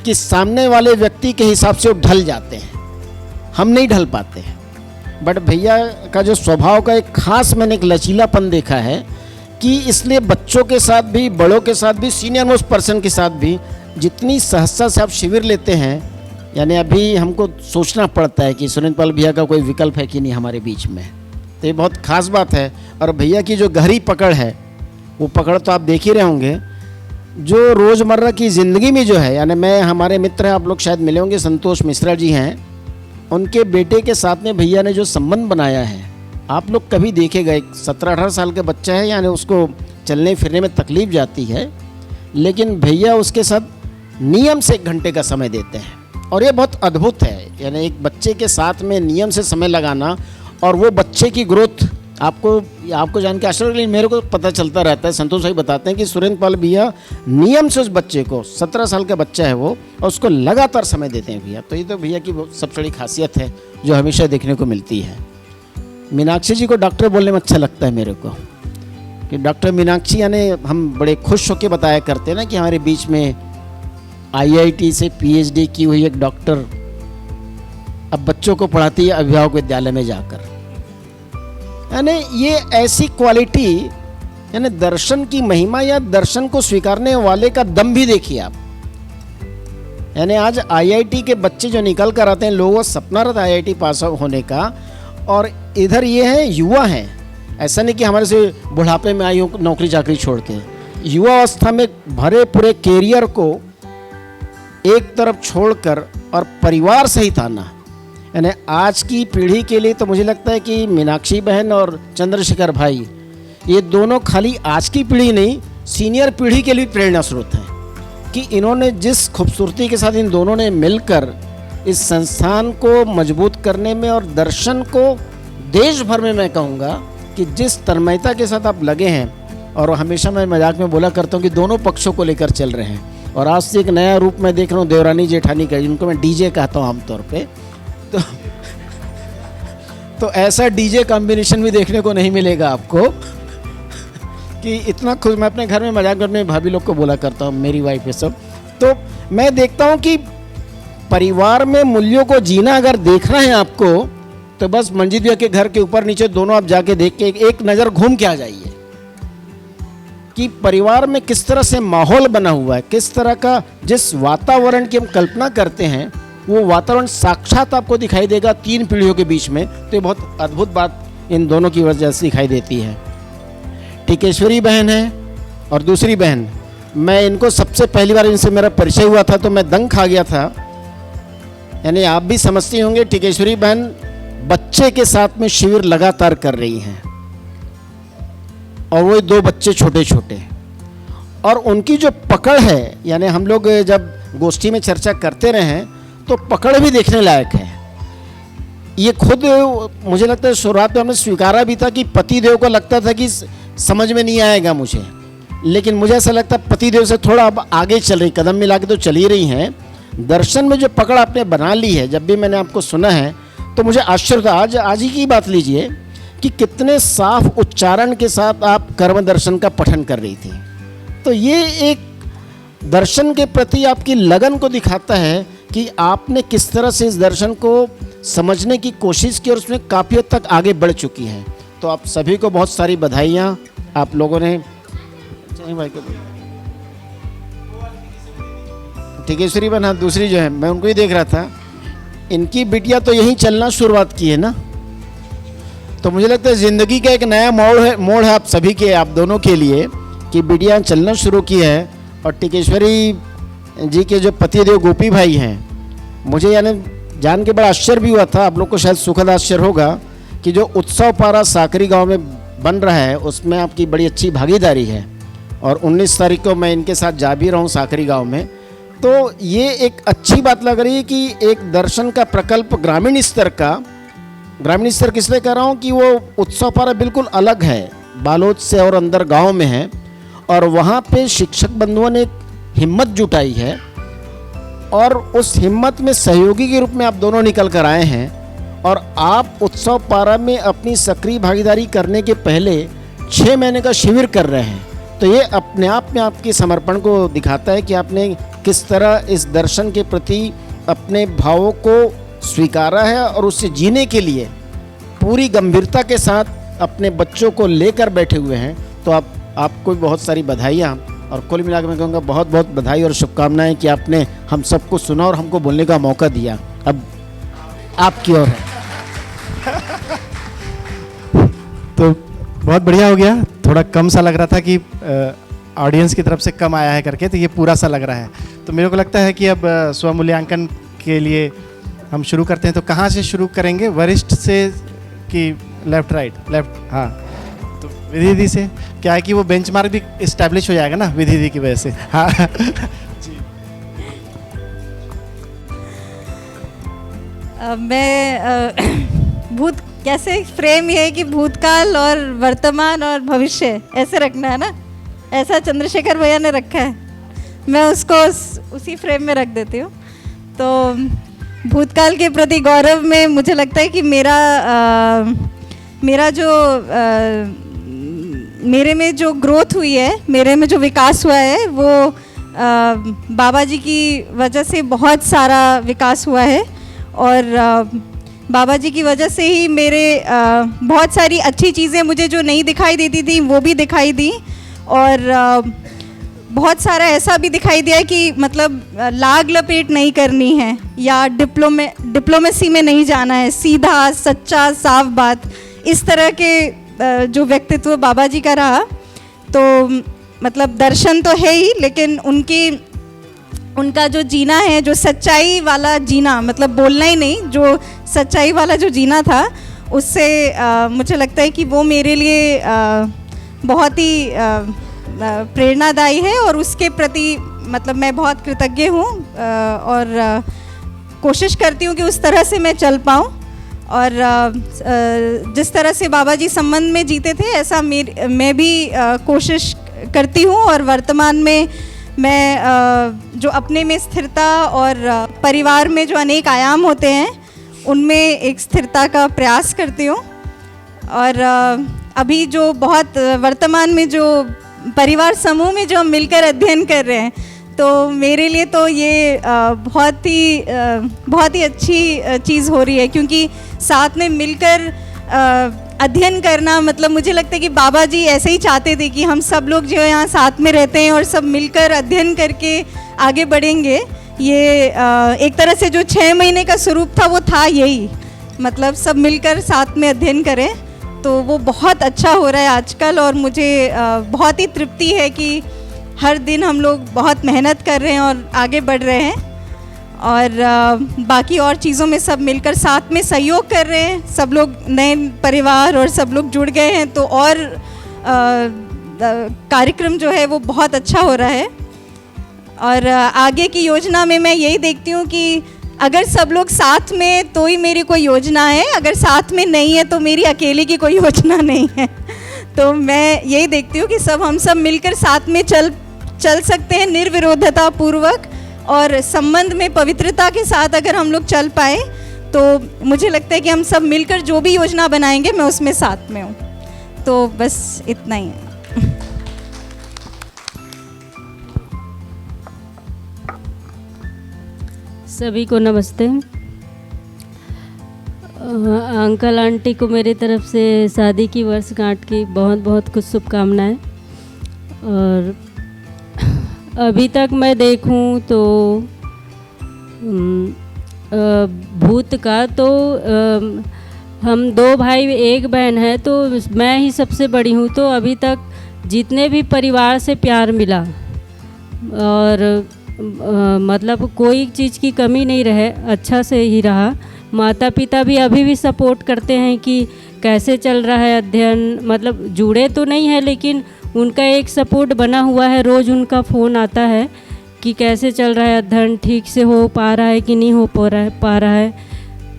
कि सामने वाले व्यक्ति के हिसाब से वो ढल जाते हैं, हम नहीं ढल पाते हैं। बट भैया का जो स्वभाव का एक खास मैंने एक लचीलापन देखा है कि इसलिए बच्चों के साथ भी, बड़ों के साथ भी, सीनियर मोस्ट पर्सन के साथ भी जितनी सहजता से आप शिविर लेते हैं, यानी अभी हमको सोचना पड़ता है कि सुरेंद्र पाल भैया का कोई विकल्प है कि नहीं हमारे बीच में। तो ये बहुत खास बात है। और भैया की जो गहरी पकड़ है, वो पकड़ तो आप देख ही रहे होंगे, जो रोज़मर्रा की ज़िंदगी में जो है, यानी मैं, हमारे मित्र हैं, आप लोग शायद मिले होंगे, संतोष मिश्रा जी हैं, उनके बेटे के साथ में भैया ने जो संबंध बनाया है, आप लोग कभी देखेगा, एक 17-18 साल का बच्चा है, यानी उसको चलने फिरने में तकलीफ जाती है, लेकिन भैया उसके साथ नियम से 1 घंटे का समय देते हैं। और ये बहुत अद्भुत है, यानी एक बच्चे के साथ में नियम से समय लगाना, और वो बच्चे की ग्रोथ आपको जान के आश्चर्य, लेकिन मेरे को पता चलता रहता है, संतोष भाई बताते हैं कि सुरेंद्र पाल भैया नियम से उस बच्चे को, 17 साल का बच्चा है वो, और उसको लगातार समय देते हैं भैया। तो ये तो भैया की सबसे बड़ी खासियत है जो हमेशा देखने को मिलती है। मीनाक्षी जी को डॉक्टर बोलने में अच्छा लगता है मेरे को, कि डॉक्टर मीनाक्षी, यानी हम बड़े खुश होकर बताया करते हैं ना कि हमारे बीच में IIT से PhD की हुई एक डॉक्टर अब बच्चों को पढ़ाती है अभिभावक विद्यालय में जाकर। यानी ये ऐसी क्वालिटी, यानी दर्शन की महिमा या दर्शन को स्वीकारने वाले का दम भी देखिए आप। यानी आज IIT के बच्चे जो निकल कर आते हैं, लोगों का सपना रहता है IIT पास होने का, और इधर ये हैं, युवा हैं। ऐसा नहीं कि हमारे से बुढ़ापे में आई हो नौकरी चाकरी छोड़ के, युवा अवस्था में भरे पूरे कैरियर को एक तरफ छोड़कर और परिवार सहित आना, यानी आज की पीढ़ी के लिए तो मुझे लगता है कि मीनाक्षी बहन और चंद्रशेखर भाई, ये दोनों खाली आज की पीढ़ी नहीं, सीनियर पीढ़ी के लिए प्रेरणा स्रोत हैं कि इन्होंने जिस खूबसूरती के साथ इन दोनों ने मिलकर इस संस्थान को मजबूत करने में और दर्शन को देश भर में, मैं कहूँगा कि जिस तन्मयता के साथ आप लगे हैं, और हमेशा मैं मजाक में बोला करता हूँ कि दोनों पक्षों को लेकर चल रहे हैं। और आज से एक नया रूप मैं देख रहा हूँ देवरानी जेठानी का, जिनको मैं DJ कहता हूँ आमतौर पे। तो ऐसा DJ कॉम्बिनेशन भी देखने को नहीं मिलेगा आपको कि इतना खुश। मैं अपने घर में मजाक करने भाभी लोग को बोला करता हूँ, मेरी वाइफ है सब। तो मैं देखता हूँ कि परिवार में मूल्यों को जीना अगर देखना है आपको, तो बस मंजीत भैया के घर के ऊपर नीचे दोनों आप जाके देख के एक नज़र घूम के आ जाइए कि परिवार में किस तरह से माहौल बना हुआ है, किस तरह का, जिस वातावरण की हम कल्पना करते हैं वो वातावरण साक्षात आपको दिखाई देगा 3 पीढ़ियों के बीच में। तो ये बहुत अद्भुत बात इन दोनों की वजह से दिखाई देती है। टिकेश्वरी बहन है और दूसरी बहन, मैं इनको सबसे पहली बार इनसे मेरा परिचय हुआ था तो मैं दंग खा गया था। यानी आप भी समझती होंगे, टिकेश्वरी बहन बच्चे के साथ में शिविर लगातार कर रही हैं, और वो 2 बच्चे छोटे छोटे, और उनकी जो पकड़ है, यानी हम लोग जब गोष्ठी में चर्चा करते रहे हैं तो पकड़ भी देखने लायक है। ये खुद मुझे लगता है शुरुआत में हमने स्वीकारा भी था कि पतिदेव को लगता था कि समझ में नहीं आएगा मुझे, लेकिन मुझे ऐसा लगता है पतिदेव से थोड़ा अब आगे चल रही, कदम मिला के तो चल ही रही हैं। दर्शन में जो पकड़ आपने बना ली है, जब भी मैंने आपको सुना है तो मुझे आश्चर्य था। आज ही की बात लीजिए कि कितने साफ उच्चारण के साथ आप कर्म दर्शन का पठन कर रही थी। तो ये एक दर्शन के प्रति आपकी लगन को दिखाता है कि आपने किस तरह से इस दर्शन को समझने की कोशिश की और उसमें काफ़ी हद तक आगे बढ़ चुकी हैं। तो आप सभी को बहुत सारी बधाइयाँ। आप लोगों ने टिकेश्वरी बना, दूसरी जो है मैं उनको ही देख रहा था, इनकी बिटिया तो यहीं चलना शुरुआत की है ना। तो मुझे लगता है ज़िंदगी का एक नया मोड़ है आप सभी के, आप दोनों के लिए, कि बिटिया चलना शुरू की है। और टिकेश्वरी जी के जो पतिदेव गोपी भाई हैं, मुझे यानी जान के बड़ा आश्चर्य भी हुआ था, आप लोग को शायद सुखद आश्चर्य होगा कि जो उत्सव पारा साकरी गांव में बन रहा है उसमें आपकी बड़ी अच्छी भागीदारी है। और 19 तारीख को मैं इनके साथ जा भी रहा हूँ साकरी गांव में। तो ये एक अच्छी बात लग रही है कि एक दर्शन का प्रकल्प ग्रामीण स्तर का ग्रामीण स्तर किस लिए कह रहा हूँ कि वो उत्सव पारा बिल्कुल अलग है, बालोद से और अंदर गांव में है, और वहाँ पे शिक्षक बंधुओं ने हिम्मत जुटाई है और उस हिम्मत में सहयोगी के रूप में आप दोनों निकल कर आए हैं और आप उत्सव पारा में अपनी सक्रिय भागीदारी करने के पहले 6 महीने का शिविर कर रहे हैं। तो ये अपने आप में आपके समर्पण को दिखाता है कि आपने किस तरह इस दर्शन के प्रति अपने भावों को स्वीकारा है और उससे जीने के लिए पूरी गंभीरता के साथ अपने बच्चों को लेकर बैठे हुए हैं। तो आपको बहुत सारी बधाइयाँ, और कुल मिलाकर मैं कहूँगा बहुत बहुत बधाई और शुभकामनाएं कि आपने हम सबको सुना और हमको बोलने का मौका दिया। अब आपकी ओर है। तो बहुत बढ़िया हो गया। थोड़ा कम सा लग रहा था कि ऑडियंस की तरफ से कम आया है करके, तो ये पूरा सा लग रहा है। तो मेरे को लगता है कि अब स्वमूल्यांकन के लिए हम शुरू करते हैं। तो कहाँ से शुरू करेंगे, वरिष्ठ से कि लेफ्ट राइट? लेफ्ट, हाँ। तो विधि दीदी से क्या है कि वो बेंचमार्क भी इस्टेब्लिश हो जाएगा ना विधि दीदी की वजह से। हाँ जी। मैं भूत कैसे फ्रेम ये है कि भूतकाल और वर्तमान और भविष्य ऐसे रखना है ना, ऐसा चंद्रशेखर भैया ने रखा है, मैं उसको उसी फ्रेम में रख देती हूँ। तो भूतकाल के प्रति गौरव में मुझे लगता है कि मेरा जो मेरे में जो ग्रोथ हुई है, मेरे में जो विकास हुआ है, वो बाबा जी की वजह से बहुत सारा विकास हुआ है। और बाबा जी की वजह से ही मेरे बहुत सारी अच्छी चीज़ें मुझे जो नहीं दिखाई देती थी वो भी दिखाई दी, और बहुत सारा ऐसा भी दिखाई दिया कि मतलब लाग लपेट नहीं करनी है या डिप्लोमेसी में नहीं जाना है, सीधा सच्चा साफ बात, इस तरह के जो व्यक्तित्व बाबा जी का रहा। तो मतलब दर्शन तो है ही, लेकिन उनका जो जीना है, जो सच्चाई वाला जीना, मतलब बोलना ही नहीं, जो सच्चाई वाला जो जीना था, उससे मुझे लगता है कि वो मेरे लिए बहुत ही प्रेरणादायी है, और उसके प्रति मतलब मैं बहुत कृतज्ञ हूँ, और कोशिश करती हूँ कि उस तरह से मैं चल पाऊँ। और जिस तरह से बाबा जी संबंध में जीते थे, ऐसा मैं भी कोशिश करती हूँ। और वर्तमान में मैं जो अपने में स्थिरता और परिवार में जो अनेक आयाम होते हैं, उनमें एक स्थिरता का प्रयास करती हूँ। और अभी जो बहुत वर्तमान में जो परिवार समूह में जो हम मिलकर अध्ययन कर रहे हैं, तो मेरे लिए तो ये बहुत ही अच्छी चीज़ हो रही है, क्योंकि साथ में मिलकर अध्ययन करना, मतलब मुझे लगता है कि बाबा जी ऐसे ही चाहते थे कि हम सब लोग जो यहाँ साथ में रहते हैं और सब मिलकर अध्ययन करके आगे बढ़ेंगे। ये एक तरह से जो 6 महीने का स्वरूप था वो था यही, मतलब सब मिलकर साथ में अध्ययन करें। तो वो बहुत अच्छा हो रहा है आजकल, और मुझे बहुत ही तृप्ति है कि हर दिन हम लोग बहुत मेहनत कर रहे हैं और आगे बढ़ रहे हैं, और बाकी और चीज़ों में सब मिलकर साथ में सहयोग कर रहे हैं। सब लोग नए परिवार और सब लोग जुड़ गए हैं, तो और कार्यक्रम जो है वो बहुत अच्छा हो रहा है। और आगे की योजना में मैं यही देखती हूँ कि अगर सब लोग साथ में तो ही मेरी कोई योजना है, अगर साथ में नहीं है तो मेरी अकेले की कोई योजना नहीं है। तो मैं यही देखती हूँ कि हम सब मिलकर साथ में चल सकते हैं निर्विरोधता पूर्वक, और संबंध में पवित्रता के साथ अगर हम लोग चल पाए, तो मुझे लगता है कि हम सब मिलकर जो भी योजना बनाएंगे मैं उसमें साथ में हूँ। तो बस इतना ही है। सभी को नमस्ते। अंकल आंटी को मेरी तरफ से शादी की वर्षगांठ की बहुत बहुत कुछ शुभकामनाएं। और अभी तक मैं देखूं तो भूत का तो हम 2 भाई 1 बहन है, तो मैं ही सबसे बड़ी हूँ। तो अभी तक जितने भी परिवार से प्यार मिला, और मतलब कोई चीज़ की कमी नहीं रहे, अच्छा से ही रहा। माता पिता भी अभी भी सपोर्ट करते हैं कि कैसे चल रहा है अध्ययन, मतलब जुड़े तो नहीं है लेकिन उनका एक सपोर्ट बना हुआ है। रोज़ उनका फ़ोन आता है कि कैसे चल रहा है अध्ययन, ठीक से हो पा रहा है कि नहीं हो पा रहा है।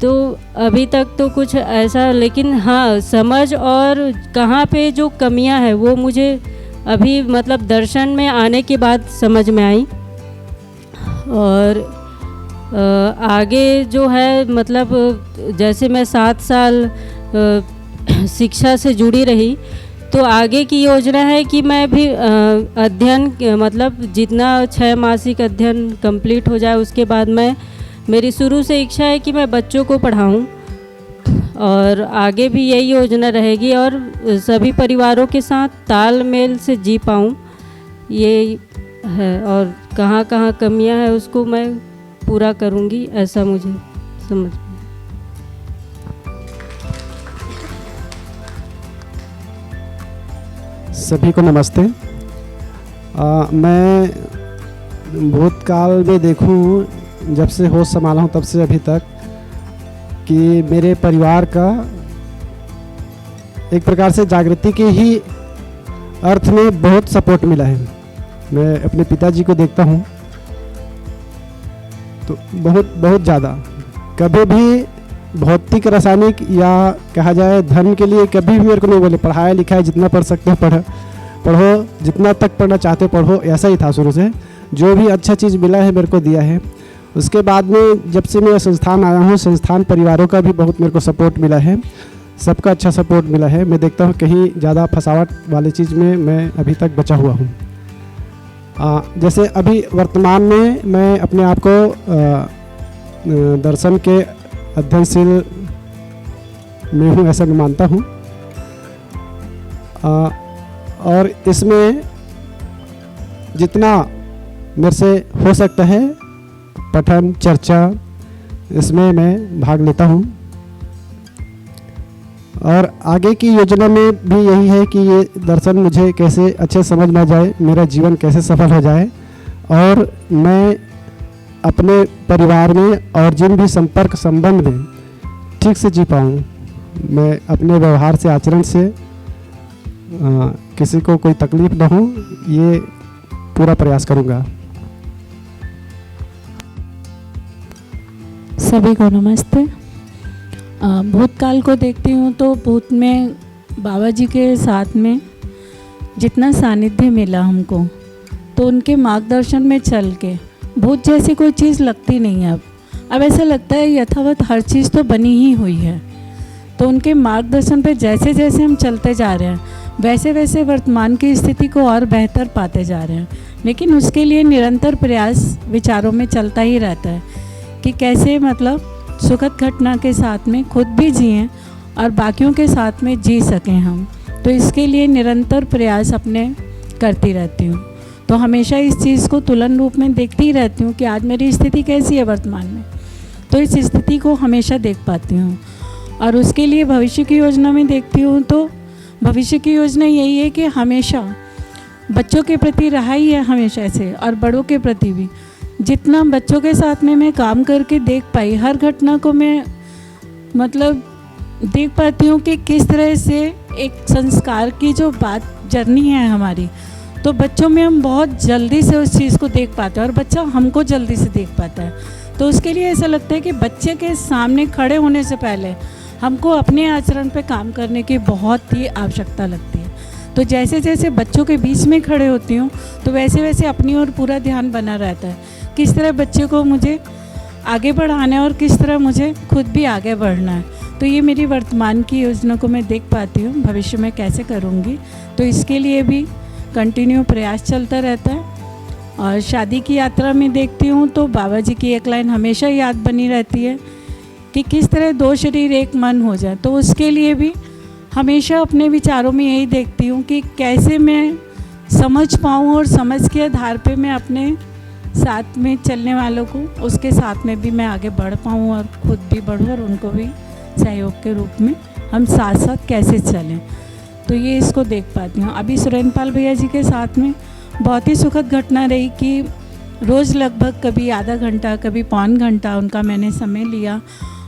तो अभी तक तो कुछ ऐसा, लेकिन हाँ समझ और कहाँ पे जो कमियां हैं वो मुझे अभी मतलब दर्शन में आने के बाद समझ में आई। और आगे जो है मतलब जैसे मैं 7 साल शिक्षा से जुड़ी रही, तो आगे की योजना है कि मैं भी अध्ययन मतलब जितना 6 मासिक अध्ययन कंप्लीट हो जाए उसके बाद मेरी शुरू से इच्छा है कि मैं बच्चों को पढ़ाऊं, और आगे भी यही योजना रहेगी और सभी परिवारों के साथ तालमेल से जी पाऊं, ये है। और कहाँ कहाँ कमियां हैं उसको मैं पूरा करूंगी, ऐसा मुझे समझ में। सभी को नमस्ते। मैं भूतकाल में देखूं, जब से होश संभाला हूं तब से अभी तक, कि मेरे परिवार का एक प्रकार से जागृति के ही अर्थ में बहुत सपोर्ट मिला है। मैं अपने पिताजी को देखता हूं तो बहुत बहुत ज़्यादा, कभी भी भौतिक रासायनिक या कहा जाए धर्म के लिए कभी भी मेरे को नहीं बोले पढ़ाया लिखाया, जितना पढ़ सकते हो पढ़ो, जितना तक पढ़ना चाहते हो पढ़ो, ऐसा ही था शुरू से। जो भी अच्छा चीज़ मिला है मेरे को दिया है। उसके बाद में जब से मैं संस्थान आया हूँ, संस्थान परिवारों का भी बहुत मेरे को सपोर्ट मिला है, सबका अच्छा सपोर्ट मिला है। मैं देखता हूँ कहीं ज़्यादा फंसावट वाली चीज़ में मैं अभी तक बचा हुआ हूँ। जैसे अभी वर्तमान में मैं अपने आप को दर्शन के अध्ययनशील में हूँ, ऐसा मैं मानता हूँ। और इसमें जितना मेरे से हो सकता है पठन चर्चा, इसमें मैं भाग लेता हूँ। और आगे की योजना में भी यही है कि ये दर्शन मुझे कैसे अच्छे समझ में जाए, मेरा जीवन कैसे सफल हो जाए, और मैं अपने परिवार में और जिन भी संपर्क संबंध में ठीक से जी पाऊँ। मैं अपने व्यवहार से, आचरण से किसी को कोई तकलीफ ना हो, ये पूरा प्रयास करूँगा। सभी को नमस्ते। भूतकाल को देखती हूँ तो भूत में बाबा जी के साथ में जितना सानिध्य मिला हमको, तो उनके मार्गदर्शन में चल के भूत जैसी कोई चीज़ लगती नहीं है। अब ऐसा लगता है यथावत हर चीज़ तो बनी ही हुई है। तो उनके मार्गदर्शन पे जैसे जैसे हम चलते जा रहे हैं, वैसे वैसे वर्तमान की स्थिति को और बेहतर पाते जा रहे हैं। लेकिन उसके लिए निरंतर प्रयास विचारों में चलता ही रहता है कि कैसे मतलब सुखद घटना के साथ में खुद भी जिएं और बाकियों के साथ में जी सकें हम। तो इसके लिए निरंतर प्रयास अपने करती रहती हूँ। तो हमेशा इस चीज़ को तुलन रूप में देखती ही रहती हूँ कि आज मेरी स्थिति कैसी है वर्तमान में, तो इस स्थिति को हमेशा देख पाती हूँ। और उसके लिए भविष्य की योजना में देखती हूँ तो भविष्य की योजना यही है कि हमेशा बच्चों के प्रति रहा ही है हमेशा से, और बड़ों के प्रति भी। जितना बच्चों के साथ में मैं काम करके देख पाई, हर घटना को मैं मतलब देख पाती हूँ कि किस तरह से एक संस्कार की जो बात जर्नी है हमारी, तो बच्चों में हम बहुत जल्दी से उस चीज़ को देख पाते हैं और बच्चा हमको जल्दी से देख पाता है। तो उसके लिए ऐसा लगता है कि बच्चे के सामने खड़े होने से पहले हमको अपने आचरण पे काम करने की बहुत ही आवश्यकता लगती है। तो जैसे जैसे बच्चों के बीच में खड़े होती हूँ तो वैसे वैसे अपनी ओर पूरा ध्यान बना रहता है, किस तरह बच्चे को मुझे आगे बढ़ाना है और किस तरह मुझे खुद भी आगे बढ़ना है। तो ये मेरी वर्तमान की योजना को मैं देख पाती हूँ, भविष्य में कैसे करूँगी। तो इसके लिए भी कंटिन्यू प्रयास चलता रहता है। और शादी की यात्रा में देखती हूँ तो बाबा जी की एक लाइन हमेशा याद बनी रहती है कि किस तरह 2 शरीर एक मन हो जाए। तो उसके लिए भी हमेशा अपने विचारों में यही देखती हूँ कि कैसे मैं समझ पाऊँ और समझ के आधार पे मैं अपने साथ में चलने वालों को उसके साथ में भी मैं आगे बढ़ पाऊँ और खुद भी बढ़ूँ और उनको भी सहयोग के रूप में हम साथ साथ कैसे चलें। तो ये इसको देख पाती हूँ। अभी सुरेंद्रपाल भैया जी के साथ में बहुत ही सुखद घटना रही कि रोज़ लगभग कभी आधा घंटा कभी पौन घंटा उनका मैंने समय लिया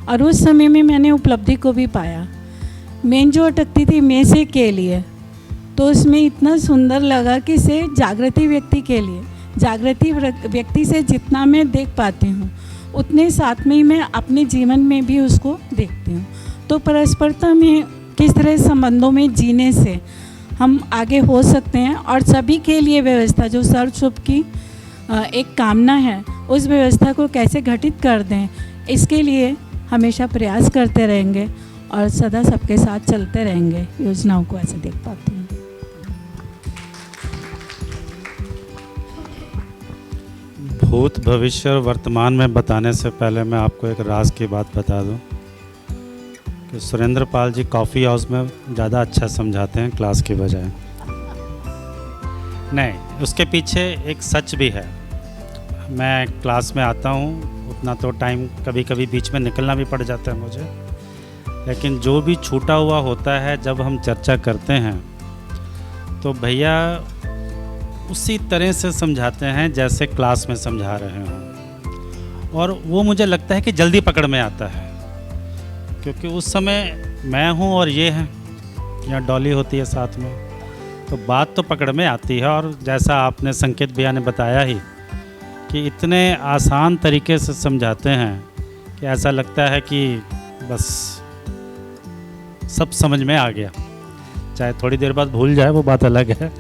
और उस समय में मैंने उपलब्धि को भी पाया। मेन जो अटकती थी मैं से के लिए, तो उसमें इतना सुंदर लगा कि से जागृति व्यक्ति के लिए, जागृति व्यक्ति से जितना मैं देख पाती हूँ उतने साथ में ही मैं अपने जीवन में भी उसको देखती हूँ। तो परस्परता में किस तरह संबंधों में जीने से हम आगे हो सकते हैं और सभी के लिए व्यवस्था जो सर्व शुभ की एक कामना है उस व्यवस्था को कैसे घटित कर दें, इसके लिए हमेशा प्रयास करते रहेंगे और सदा सबके साथ चलते रहेंगे। योजनाओं को ऐसे देख पाती हूँ। भूत, भविष्य और वर्तमान में बताने से पहले मैं आपको एक राज की बात बता दूं कि सुरेंद्र पाल जी कॉफ़ी हाउस में ज़्यादा अच्छा समझाते हैं क्लास की बजाय। नहीं, उसके पीछे एक सच भी है। मैं क्लास में आता हूँ, उतना तो टाइम कभी कभी बीच में निकलना भी पड़ जाता है मुझे, लेकिन जो भी छूटा हुआ होता है जब हम चर्चा करते हैं तो भैया उसी तरह से समझाते हैं जैसे क्लास में समझा रहे हों, और वो मुझे लगता है कि जल्दी पकड़ में आता है, क्योंकि उस समय मैं हूँ और ये हैं, या डॉली होती है साथ में, तो बात तो पकड़ में आती है। और जैसा आपने संकेत भैया ने बताया ही कि इतने आसान तरीके से समझाते हैं कि ऐसा लगता है कि बस सब समझ में आ गया, चाहे थोड़ी देर बाद भूल जाए वो बात अलग है,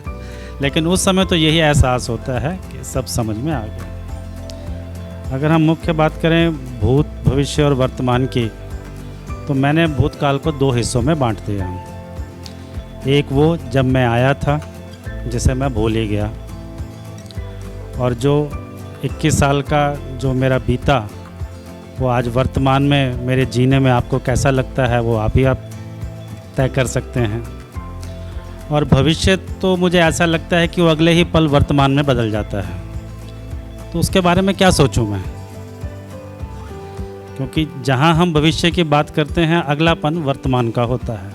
लेकिन उस समय तो यही एहसास होता है कि सब समझ में आ गया। अगर हम मुख्य बात करें भूत, भविष्य और वर्तमान की, तो मैंने भूतकाल को 2 हिस्सों में बांट दिया। एक वो जब मैं आया था जिसे मैं भूल ही गया, और जो 21 साल का जो मेरा बीता वो आज वर्तमान में मेरे जीने में आपको कैसा लगता है वो आप तय कर सकते हैं। और भविष्य तो मुझे ऐसा लगता है कि वो अगले ही पल वर्तमान में बदल जाता है, तो उसके बारे में क्या सोचूं मैं, क्योंकि जहां हम भविष्य की बात करते हैं अगलापन वर्तमान का होता है।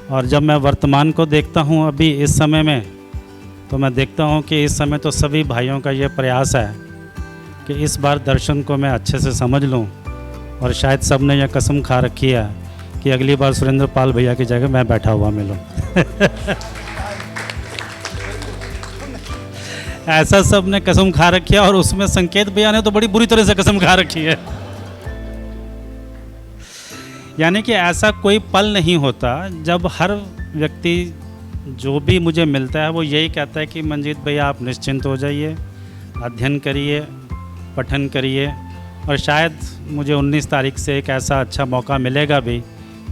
और जब मैं वर्तमान को देखता हूं अभी इस समय में, तो मैं देखता हूं कि इस समय तो सभी भाइयों का ये प्रयास है कि इस बार दर्शन को मैं अच्छे से समझ लूं, और शायद सब ने यह कसम खा रखी है कि अगली बार सुरेंद्र पाल भैया की जगह मैं बैठा हुआ मिलूं। ऐसा सब ने कसम खा रखी है, और उसमें संकेत भैया ने तो बड़ी बुरी तरह से कसम खा रखी है। यानी कि ऐसा कोई पल नहीं होता जब हर व्यक्ति जो भी मुझे मिलता है वो यही कहता है कि मंजीत भैया आप निश्चिंत हो जाइए, अध्ययन करिए, पठन करिए, और शायद मुझे 19 तारीख से एक ऐसा अच्छा मौका मिलेगा भी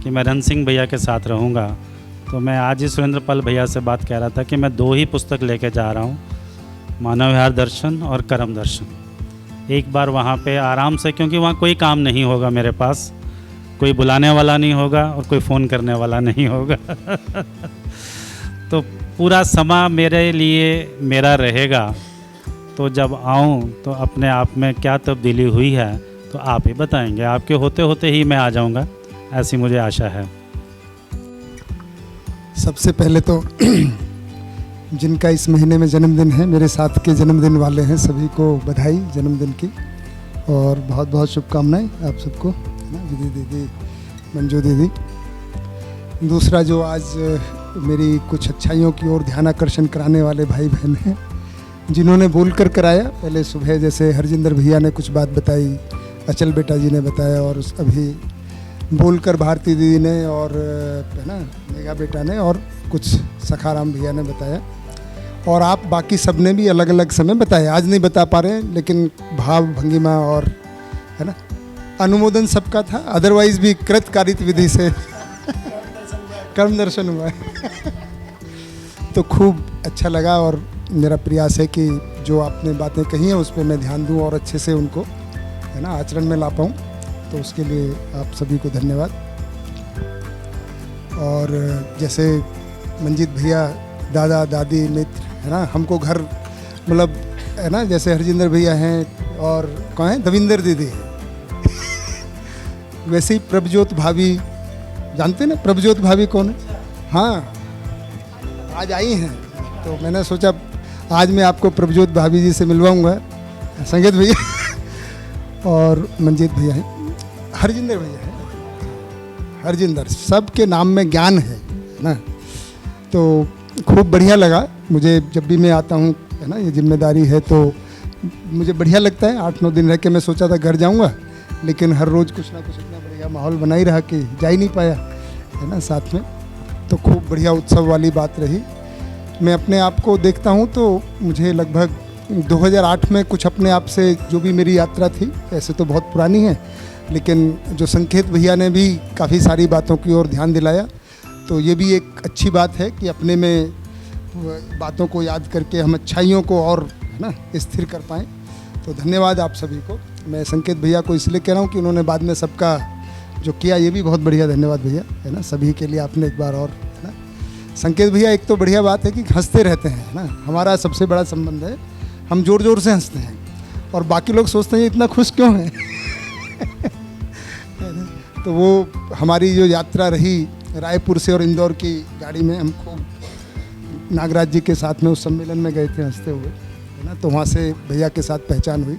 कि मैं रण सिंह भैया के साथ रहूँगा। तो मैं आज ही सुरेंद्र पाल भैया से बात कह रहा था कि मैं 2 ही पुस्तक लेके जा रहा हूँ, मानव विहार दर्शन और कर्म दर्शन। एक बार वहाँ पे आराम से, क्योंकि वहाँ कोई काम नहीं होगा मेरे पास, कोई बुलाने वाला नहीं होगा और कोई फ़ोन करने वाला नहीं होगा तो पूरा समय मेरे लिए मेरा रहेगा। तो जब आऊँ तो अपने आप में क्या तब्दीली हुई है तो आप ही बताएंगे, आपके होते होते ही मैं आ जाऊँगा, ऐसी मुझे आशा है। सबसे पहले तो जिनका इस महीने में जन्मदिन है, मेरे साथ के जन्मदिन वाले हैं, सभी को बधाई जन्मदिन की और बहुत बहुत शुभकामनाएं आप सबको, है ना, विधि दीदी, मंजू दीदी। दूसरा, जो आज मेरी कुछ अच्छाइयों की ओर ध्यान आकर्षण कराने वाले भाई बहन हैं, जिन्होंने बोलकर कराया। पहले सुबह जैसे हरजिंदर भैया ने कुछ बात बताई, अचल बेटा जी ने बताया, और अभी बोलकर भारती दीदी ने, और है ना मेघा बेटा ने, और कुछ सखाराम भैया ने बताया, और आप बाकी सब ने भी अलग अलग समय बताया। आज नहीं बता पा रहे हैं, लेकिन भाव भंगिमा और है ना अनुमोदन सबका था। अदरवाइज भी कृत कारित विधि से कर्म दर्शन हुआ है तो खूब अच्छा लगा, और मेरा प्रयास है कि जो आपने बातें कही हैं उस पर मैं ध्यान दूं और अच्छे से उनको है ना आचरण में ला पाऊँ। तो उसके लिए आप सभी को धन्यवाद। और जैसे मंजीत भैया, दादा दादी मित्र, है ना, हमको घर मतलब है ना, जैसे हरजिंदर भैया हैं और कौन है, दविंदर दीदी वैसे ही प्रभजोत भाभी, जानते ना प्रभजोत भाभी कौन है? हाँ, आज आई हैं, तो मैंने सोचा आज मैं आपको प्रभजोत भाभी जी से मिलवाऊंगा, संगीत भैया और मंजीत भैया हैं, हरजिंदर भैया हैं, हरजिंदर, सबके नाम में ज्ञान है ना। तो खूब बढ़िया लगा मुझे, जब भी मैं आता हूँ है ना, ये जिम्मेदारी है तो मुझे बढ़िया लगता है। 8-9 दिन रह के मैं सोचा था घर जाऊंगा, लेकिन हर रोज़ कुछ ना कुछ इतना बढ़िया माहौल बना ही रहा कि जा ही नहीं पाया, है ना, साथ में। तो खूब बढ़िया उत्सव वाली बात रही। मैं अपने आप को देखता हूँ तो मुझे लगभग 2008 में कुछ अपने आप से जो भी मेरी यात्रा थी, ऐसे तो बहुत पुरानी है, लेकिन जो संकेत भैया ने भी काफ़ी सारी बातों की ओर ध्यान दिलाया, तो ये भी एक अच्छी बात है कि अपने में बातों को याद करके हम अच्छाइयों को और, है ना, स्थिर कर पाएँ। तो धन्यवाद आप सभी को। मैं संकेत भैया को इसलिए कह रहा हूँ कि उन्होंने बाद में सबका जो किया, ये भी बहुत बढ़िया, धन्यवाद भैया, है ना, सभी के लिए आपने एक बार और, है ना। संकेत भैया, एक तो बढ़िया बात है कि हंसते रहते हैं, है ना, हमारा सबसे बड़ा संबंध है, हम ज़ोर ज़ोर से हंसते हैं और बाकी लोग सोचते हैं इतना खुश क्यों है। तो वो हमारी जो यात्रा रही रायपुर से और इंदौर की गाड़ी में, हमको नागराज जी के साथ में उस सम्मेलन में गए थे हंसते हुए, है ना, तो वहाँ से भैया के साथ पहचान हुई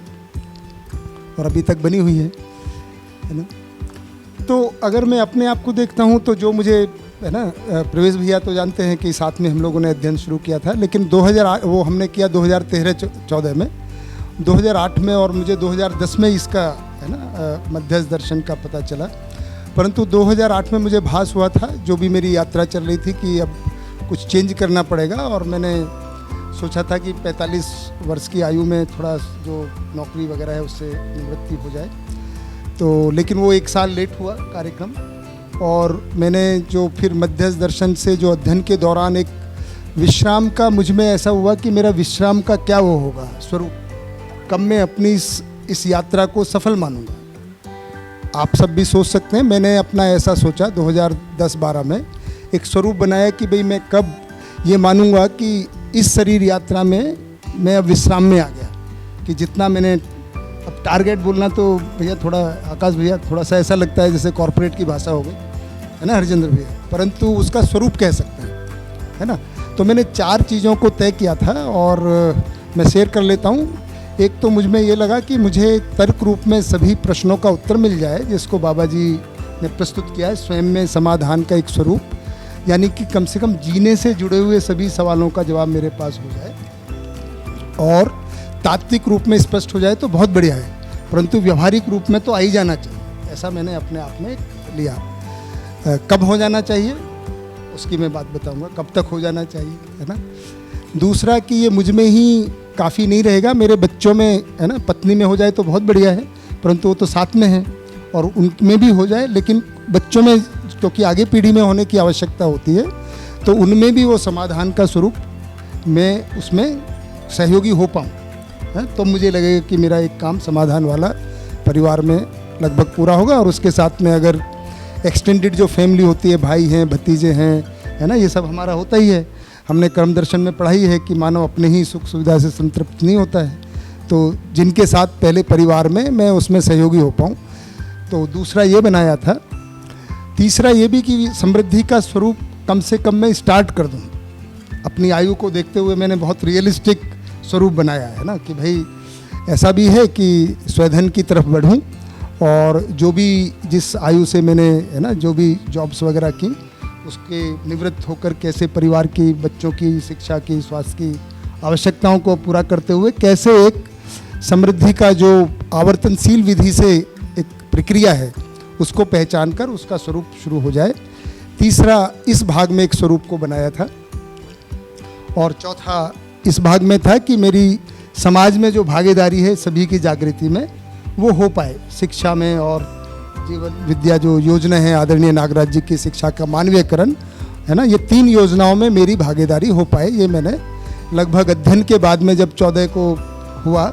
और अभी तक बनी हुई है ना। तो अगर मैं अपने आप को देखता हूँ तो जो मुझे, है ना, प्रवेश भैया तो जानते हैं कि साथ में हम लोगों ने अध्ययन शुरू किया था, लेकिन 2008 वो हमने किया 2013-14 में, 2008 में, और मुझे 2010 में इसका, है ना, मध्यस्थ दर्शन का पता चला। परंतु 2008 में मुझे भास हुआ था, जो भी मेरी यात्रा चल रही थी, कि अब कुछ चेंज करना पड़ेगा, और मैंने सोचा था कि 45 वर्ष की आयु में थोड़ा जो नौकरी वगैरह है उससे निवृत्ति हो जाए। तो लेकिन वो 1 साल लेट हुआ कार्यक्रम, और मैंने जो फिर मध्यस्थ दर्शन से जो अध्ययन के दौरान एक विश्राम का मुझ में ऐसा हुआ कि मेरा विश्राम का क्या वो होगा स्वरूप, कब मैं अपनी इस यात्रा को सफल मानूंगा। आप सब भी सोच सकते हैं, मैंने अपना ऐसा सोचा 2010-12 में एक स्वरूप बनाया कि भाई मैं कब ये मानूंगा कि इस शरीर यात्रा में मैं अब विश्राम में आ गया, कि जितना मैंने, अब टारगेट बोलना तो भैया थोड़ा, आकाश भैया, थोड़ा सा ऐसा लगता है जैसे कॉर्पोरेट की भाषा हो गई, है ना हरजिंदर भैया, परंतु उसका स्वरूप कह सकते हैं, है ना। तो मैंने 4 चीज़ों को तय किया था और मैं शेयर कर लेता हूँ। एक तो मुझ में ये लगा कि मुझे तर्क रूप में सभी प्रश्नों का उत्तर मिल जाए, जिसको बाबा जी ने प्रस्तुत किया है, स्वयं में समाधान का एक स्वरूप, यानी कि कम से कम जीने से जुड़े हुए सभी सवालों का जवाब मेरे पास हो जाए और तात्विक रूप में स्पष्ट हो जाए तो बहुत बढ़िया है, परंतु व्यवहारिक रूप में तो आ ही जाना चाहिए, ऐसा मैंने अपने आप में लिया। कब हो जाना चाहिए उसकी मैं बात बताऊंगा, कब तक हो जाना चाहिए, है ना। दूसरा कि ये मुझ में ही काफ़ी नहीं रहेगा, मेरे बच्चों में, है ना, पत्नी में हो जाए तो बहुत बढ़िया है, परंतु वो तो साथ में है और उनमें भी हो जाए, लेकिन बच्चों में क्योंकि आगे पीढ़ी में होने की आवश्यकता होती है, तो उनमें भी वो समाधान का स्वरूप मैं उसमें सहयोगी हो पाऊँ, है, तो मुझे लगेगा कि मेरा एक काम समाधान वाला परिवार में लगभग पूरा होगा। और उसके साथ में अगर एक्सटेंडेड जो फैमिली होती है, भाई हैं, भतीजे हैं, है ना, ये सब हमारा होता ही है। हमने कर्म दर्शन में पढ़ाई है कि मानव अपने ही सुख सुविधा से संतृप्त नहीं होता है, तो जिनके साथ पहले परिवार में मैं उसमें सहयोगी हो पाऊँ, तो दूसरा ये बनाया था। तीसरा ये भी कि समृद्धि का स्वरूप कम से कम मैं स्टार्ट कर दूँ, अपनी आयु को देखते हुए मैंने बहुत रियलिस्टिक स्वरूप बनाया है ना, कि भाई ऐसा भी है कि स्वधन की तरफ बढ़ूँ और जो भी जिस आयु से मैंने, है ना, जो भी जॉब्स वगैरह की उसके निवृत्त होकर कैसे परिवार की, बच्चों की शिक्षा की, स्वास्थ्य की आवश्यकताओं को पूरा करते हुए कैसे एक समृद्धि का जो आवर्तनशील विधि से एक प्रक्रिया है उसको पहचान कर उसका स्वरूप शुरू हो जाए। तीसरा इस भाग में एक स्वरूप को बनाया था और चौथा इस भाग में था कि मेरी समाज में जो भागीदारी है सभी की जागृति में वो हो पाए, शिक्षा में और जीवन विद्या जो योजना है आदरणीय नागराज जी की शिक्षा का मानवीयकरण, है ना, ये 3 योजनाओं में मेरी भागीदारी हो पाए। ये मैंने लगभग अध्ययन के बाद में जब 14 को हुआ,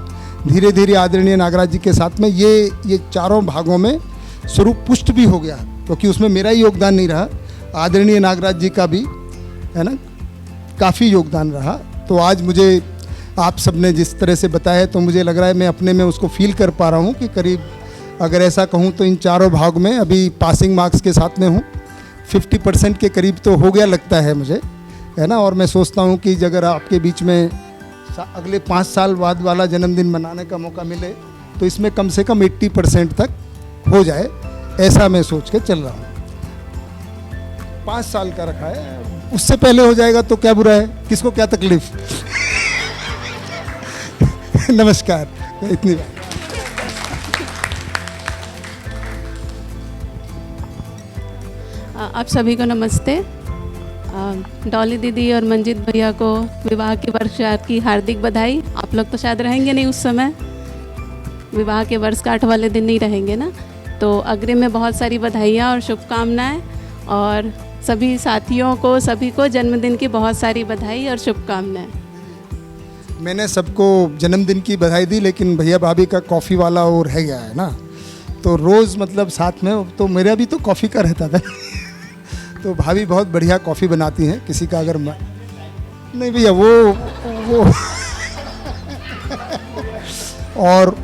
धीरे धीरे आदरणीय नागराज जी के साथ में ये चारों भागों में स्वरूप पुष्ट भी हो गया, क्योंकि उसमें मेरा ही योगदान नहीं रहा, आदरणीय नागराज जी का भी, है ना, काफ़ी योगदान रहा। तो आज मुझे आप सबने जिस तरह से बताया तो मुझे लग रहा है मैं अपने में उसको फील कर पा रहा हूँ कि करीब अगर ऐसा कहूँ तो इन चारों भाग में अभी पासिंग मार्क्स के साथ में हूँ, 50% के करीब तो हो गया लगता है मुझे, है ना। और मैं सोचता हूँ कि अगर आपके बीच में अगले 5 साल बाद वाला जन्मदिन मनाने का मौका मिले तो इसमें कम से कम 80% तक हो जाए, ऐसा मैं सोच के चल रहा हूँ। 5 साल का रखा है, उससे पहले हो जाएगा तो क्या बुरा है, किसको क्या तकलीफ। नमस्कार, इतनी बात। आप सभी को नमस्ते। डॉली दीदी और मंजीत भैया को विवाह की वर्षगांठ की हार्दिक बधाई। आप लोग तो शायद रहेंगे नहीं उस समय, विवाह के वर्षगांठ वाले दिन नहीं रहेंगे ना, तो अग्रिम में बहुत सारी बधाइयाँ और शुभकामनाएं, और सभी साथियों को, सभी को जन्मदिन की बहुत सारी बधाई और शुभकामनाएं। मैंने सबको जन्मदिन की बधाई दी, लेकिन भैया भाभी का कॉफ़ी वाला वो रह गया है ना, तो रोज़ मतलब साथ में, तो मेरा भी तो कॉफ़ी का रहता था तो भाभी बहुत बढ़िया कॉफ़ी बनाती हैं, किसी का अगर नहीं भैया वो और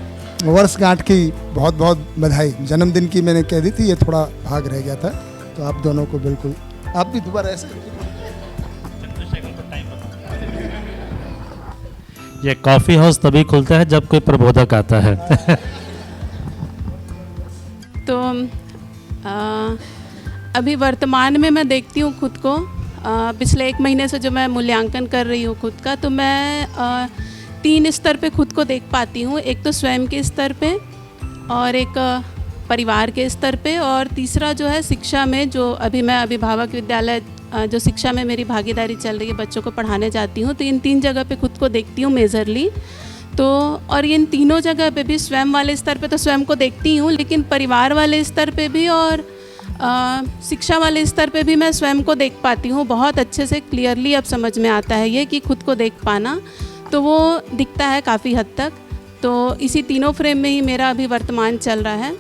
वर्षगांठ की बहुत बहुत बधाई। जन्मदिन की मैंने कह दी थी, ये थोड़ा भाग रह गया था, तो आप दोनों को बिल्कुल, आप भी दोबारा ऐसे। ये कॉफ़ी हाउस तभी खुलता है जब कोई प्रबोधक आता है तो अभी वर्तमान में मैं देखती हूँ खुद को, पिछले 1 महीने से जो मैं मूल्यांकन कर रही हूँ खुद का, तो मैं 3 स्तर पे खुद को देख पाती हूँ। एक तो स्वयं के स्तर पे, और एक परिवार के स्तर पे, और तीसरा जो है शिक्षा में, जो अभी मैं अभिभावक विद्यालय जो शिक्षा में मेरी भागीदारी चल रही है, बच्चों को पढ़ाने जाती हूँ, तो इन 3 जगह पे खुद को देखती हूँ मेजरली। तो और इन तीनों जगह पे भी स्वयं वाले स्तर पे तो स्वयं को देखती हूँ, लेकिन परिवार वाले स्तर पे भी और शिक्षा वाले स्तर पे भी मैं स्वयं को देख पाती हूँ बहुत अच्छे से। क्लियरली अब समझ में आता है ये कि खुद को देख पाना, तो वो दिखता है काफ़ी हद तक। तो इसी तीनों फ्रेम में ही मेरा अभी वर्तमान चल रहा है,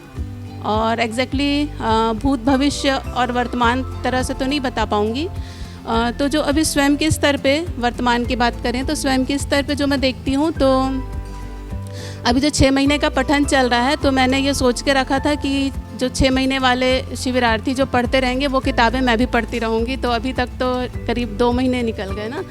और एग्जैक्टली भूत भविष्य और वर्तमान तरह से तो नहीं बता पाऊँगी। तो जो अभी स्वयं के स्तर पे वर्तमान की बात करें, तो स्वयं के स्तर पे जो मैं देखती हूँ, तो अभी जो 6 महीने का पठन चल रहा है, तो मैंने ये सोच के रखा था कि जो 6 महीने वाले शिविरार्थी जो पढ़ते रहेंगे वो किताबें मैं भी पढ़ती रहूँगी। तो अभी तक तो करीब 2 महीने निकल गए ना,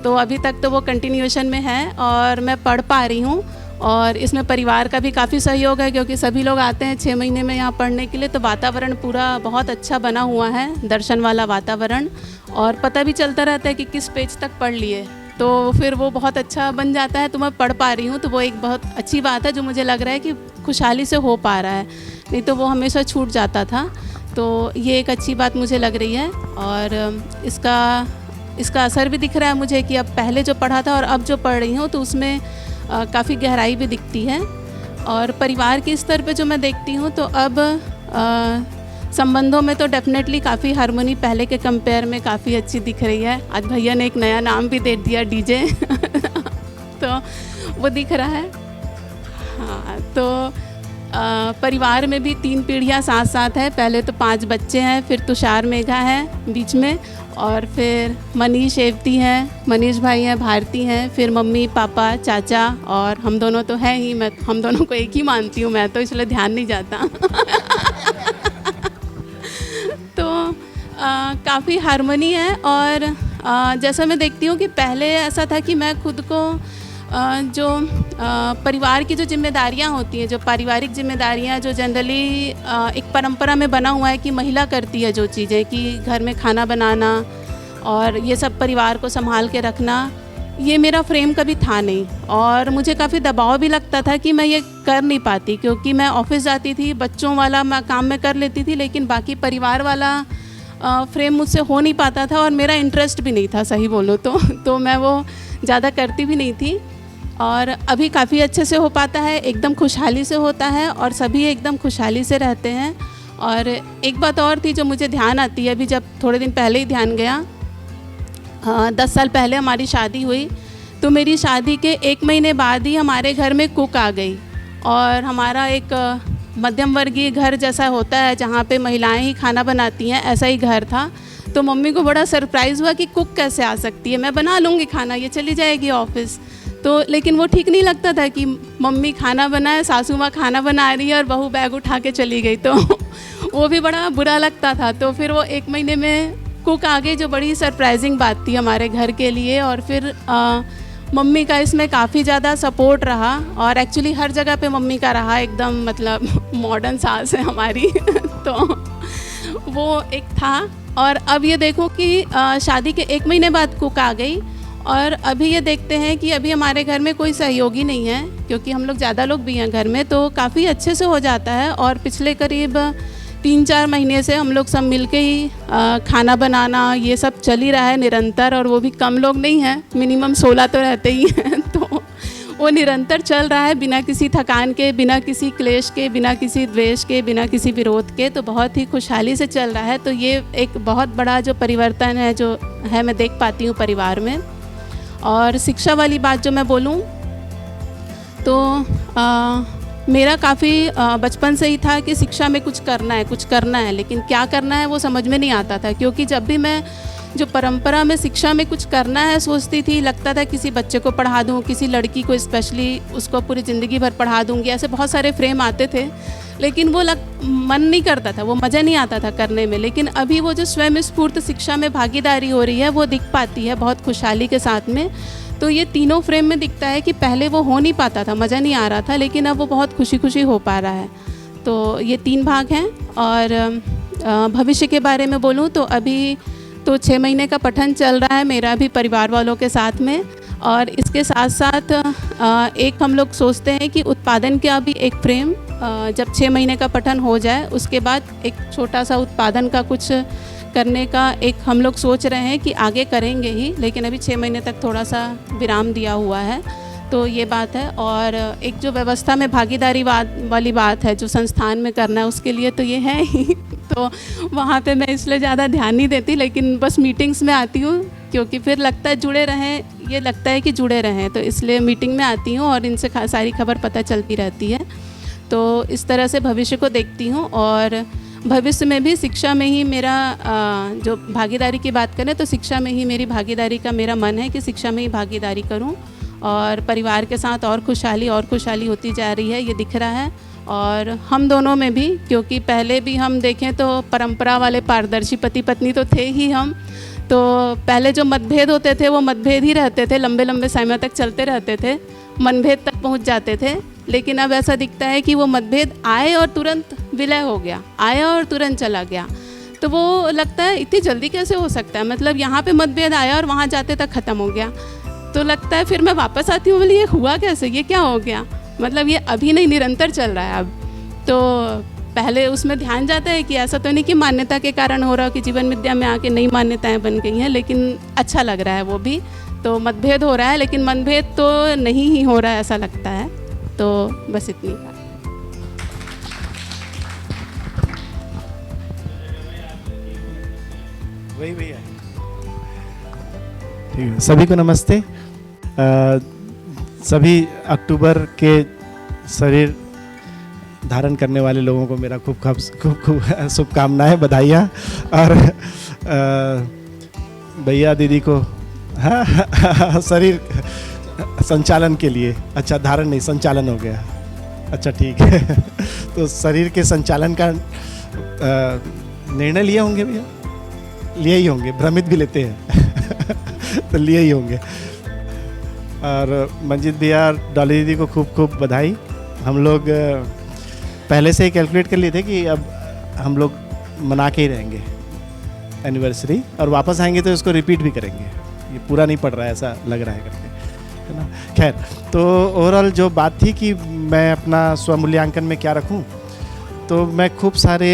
तो अभी तक तो वो कंटिन्यूएशन में है और मैं पढ़ पा रही हूँ। और इसमें परिवार का भी काफ़ी सहयोग है, क्योंकि सभी लोग आते हैं 6 महीने में यहाँ पढ़ने के लिए, तो वातावरण पूरा बहुत अच्छा बना हुआ है, दर्शन वाला वातावरण, और पता भी चलता रहता है कि किस पेज तक पढ़ लिए, तो फिर वो बहुत अच्छा बन जाता है। तो मैं पढ़ पा रही हूँ, तो वो एक बहुत अच्छी बात है, जो मुझे लग रहा है कि खुशहाली से हो पा रहा है, नहीं तो वो हमेशा छूट जाता था। तो ये एक अच्छी बात मुझे लग रही है, और इसका असर भी दिख रहा है मुझे कि अब पहले जो पढ़ा था और अब जो पढ़ रही हूँ, तो उसमें काफ़ी गहराई भी दिखती है। और परिवार के स्तर पे जो मैं देखती हूँ, तो अब संबंधों में तो डेफिनेटली काफ़ी हार्मनी पहले के कंपेयर में काफ़ी अच्छी दिख रही है। आज भैया ने एक नया नाम भी दे दिया, डीजे तो वो दिख रहा है। हाँ, तो परिवार में भी 3 पीढ़ियाँ साथ साथ है। पहले तो 5 बच्चे हैं, फिर तुषार मेघा है बीच में, और फिर मनीष एवती हैं, मनीष भाई हैं, भारती हैं, फिर मम्मी पापा चाचा, और हम दोनों तो हैं ही। मैं हम दोनों को एक ही मानती हूँ मैं तो, इसलिए ध्यान नहीं जाता तो काफ़ी हार्मनी है। और जैसा मैं देखती हूँ कि पहले ऐसा था कि मैं खुद को जो परिवार की जो जिम्मेदारियाँ होती हैं, जो पारिवारिक जिम्मेदारियाँ, जो जनरली एक परंपरा में बना हुआ है कि महिला करती है जो चीज़ें, कि घर में खाना बनाना और ये सब परिवार को संभाल के रखना, ये मेरा फ्रेम कभी था नहीं। और मुझे काफ़ी दबाव भी लगता था कि मैं ये कर नहीं पाती, क्योंकि मैं ऑफिस जाती थी, बच्चों वाला मैं काम में कर लेती थी, लेकिन बाकी परिवार वाला फ्रेम मुझसे हो नहीं पाता था, और मेरा इंटरेस्ट भी नहीं था, सही बोलो तो मैं वो ज़्यादा करती भी नहीं थी। और अभी काफ़ी अच्छे से हो पाता है, एकदम खुशहाली से होता है, और सभी एकदम खुशहाली से रहते हैं। और एक बात और थी जो मुझे ध्यान आती है, अभी जब थोड़े दिन पहले ही ध्यान गया, 10 साल पहले हमारी शादी हुई, तो मेरी शादी के 1 महीने बाद ही हमारे घर में कुक आ गई। और हमारा एक मध्यम वर्गीय घर जैसा होता है, जहाँ पे महिलाएं ही खाना बनाती हैं, ऐसा ही घर था। तो मम्मी को बड़ा सरप्राइज़ हुआ कि कुक कैसे आ सकती है, मैं बना लूँगी खाना, ये चली जाएगी ऑफिस। तो लेकिन वो ठीक नहीं लगता था कि मम्मी खाना बनाए, सासू माँ खाना बना रही है और बहू बैग उठा के चली गई, तो वो भी बड़ा बुरा लगता था। तो फिर वो 1 महीने में कुक आ गई, जो बड़ी सरप्राइजिंग बात थी हमारे घर के लिए। और फिर मम्मी का इसमें काफ़ी ज़्यादा सपोर्ट रहा, और एक्चुअली हर जगह पे मम्मी का रहा, एकदम मतलब मॉडर्न सास है हमारी तो वो एक था। और अब ये देखो कि शादी के 1 महीने बाद कुक आ गई, और अभी ये देखते हैं कि अभी हमारे घर में कोई सहयोगी नहीं है, क्योंकि हम लोग ज़्यादा लोग भी हैं घर में, तो काफ़ी अच्छे से हो जाता है। और पिछले करीब 3-4 महीने से हम लोग सब मिलके ही खाना बनाना ये सब चल ही रहा है निरंतर, और वो भी कम लोग नहीं हैं, मिनिमम 16 तो रहते ही हैं। तो वो निरंतर चल रहा है बिना किसी थकान के, बिना किसी क्लेश के, बिना किसी द्वेष के, बिना किसी विरोध के, तो बहुत ही खुशहाली से चल रहा है। तो ये एक बहुत बड़ा जो परिवर्तन है जो है मैं देख पाती हूँ परिवार में। और शिक्षा वाली बात जो मैं बोलूँ तो मेरा काफ़ी बचपन से ही था कि शिक्षा में कुछ करना है, लेकिन क्या करना है वो समझ में नहीं आता था, क्योंकि जब भी मैं जो परंपरा में शिक्षा में कुछ करना है सोचती थी, लगता था किसी बच्चे को पढ़ा दूँ, किसी लड़की को स्पेशली उसको पूरी ज़िंदगी भर पढ़ा दूँगी, ऐसे बहुत सारे फ्रेम आते थे, लेकिन वो मन नहीं करता था, वो मज़ा नहीं आता था करने में। लेकिन अभी वो जो स्वयं स्फूर्त शिक्षा में भागीदारी हो रही है वो दिख पाती है बहुत खुशहाली के साथ में। तो ये तीनों फ्रेम में दिखता है कि पहले वो हो नहीं पाता था, मज़ा नहीं आ रहा था, लेकिन अब वो बहुत खुशी खुशी हो पा रहा है। तो ये 3 भाग हैं। और भविष्य के बारे में बोलूँ तो अभी तो 6 महीने का पठन चल रहा है मेरा भी परिवार वालों के साथ में, और इसके साथ साथ एक हम लोग सोचते हैं कि उत्पादन का भी एक फ्रेम जब 6 महीने का पठन हो जाए उसके बाद एक छोटा सा उत्पादन का कुछ करने का एक हम लोग सोच रहे हैं कि आगे करेंगे ही, लेकिन अभी 6 महीने तक थोड़ा सा विराम दिया हुआ है। तो ये बात है। और एक जो व्यवस्था में भागीदारी वाली बात है जो संस्थान में करना है उसके लिए तो ये है ही तो वहाँ पे मैं इसलिए ज़्यादा ध्यान नहीं देती, लेकिन बस मीटिंग्स में आती हूँ, क्योंकि फिर लगता है जुड़े रहें, ये लगता है कि जुड़े रहें, तो इसलिए मीटिंग में आती हूँ और इनसे सारी खबर पता चलती रहती है। तो इस तरह से भविष्य को देखती हूँ। और भविष्य में भी शिक्षा में ही मेरा जो भागीदारी की बात करें तो शिक्षा में ही मेरी भागीदारी का मेरा मन है कि शिक्षा में ही भागीदारी करूं, और परिवार के साथ और खुशहाली होती जा रही है, ये दिख रहा है। और हम दोनों में भी, क्योंकि पहले भी हम देखें तो परंपरा वाले पारदर्शी पति पत्नी तो थे ही हम, तो पहले जो मतभेद होते थे वो मतभेद ही रहते थे, लंबे लंबे समय तक चलते रहते थे, मनभेद तक पहुंच जाते थे। लेकिन अब ऐसा दिखता है कि वो मतभेद आए और तुरंत विलय हो गया, आया और तुरंत चला गया। तो वो लगता है इतनी जल्दी कैसे हो सकता है, मतलब यहाँ पे मतभेद आया और वहाँ जाते तक ख़त्म हो गया। तो लगता है फिर मैं वापस आती हूँ, बोली ये हुआ कैसे, ये क्या हो गया, मतलब ये अभी नहीं निरंतर चल रहा है अब। तो पहले उसमें ध्यान जाता है कि ऐसा तो नहीं कि मान्यता के कारण हो रहा हो कि जीवन विद्या में आके नई मान्यताएं बन गई हैं, लेकिन अच्छा लग रहा है वो भी। तो मतभेद हो रहा है, लेकिन मनभेद तो नहीं ही हो रहा है ऐसा लगता है। तो बस इतनी बात। वही भैया। ठीक है, सभी को नमस्ते। सभी अक्टूबर के शरीर धारण करने वाले लोगों को मेरा खूब शुभकामनाएं, बधाइयाँ। और भैया दीदी को शरीर संचालन के लिए, अच्छा धारण नहीं संचालन हो गया, अच्छा ठीक है तो शरीर के संचालन का निर्णय लिए होंगे भैया, लिए ही होंगे, भ्रमित भी लेते हैं तो लिए ही होंगे। और मंजित भैया डॉली दीदी को खूब खूब बधाई। हम लोग पहले से ही कैलकुलेट कर लिए थे कि अब हम लोग मना के ही रहेंगे एनिवर्सरी, और वापस आएंगे तो इसको रिपीट भी करेंगे, ये पूरा नहीं पड़ रहा है ऐसा लग रहा है करके, है ना। खैर, तो ओवरऑल जो बात थी कि मैं अपना स्वमूल्यांकन में क्या रखूं, तो मैं खूब सारे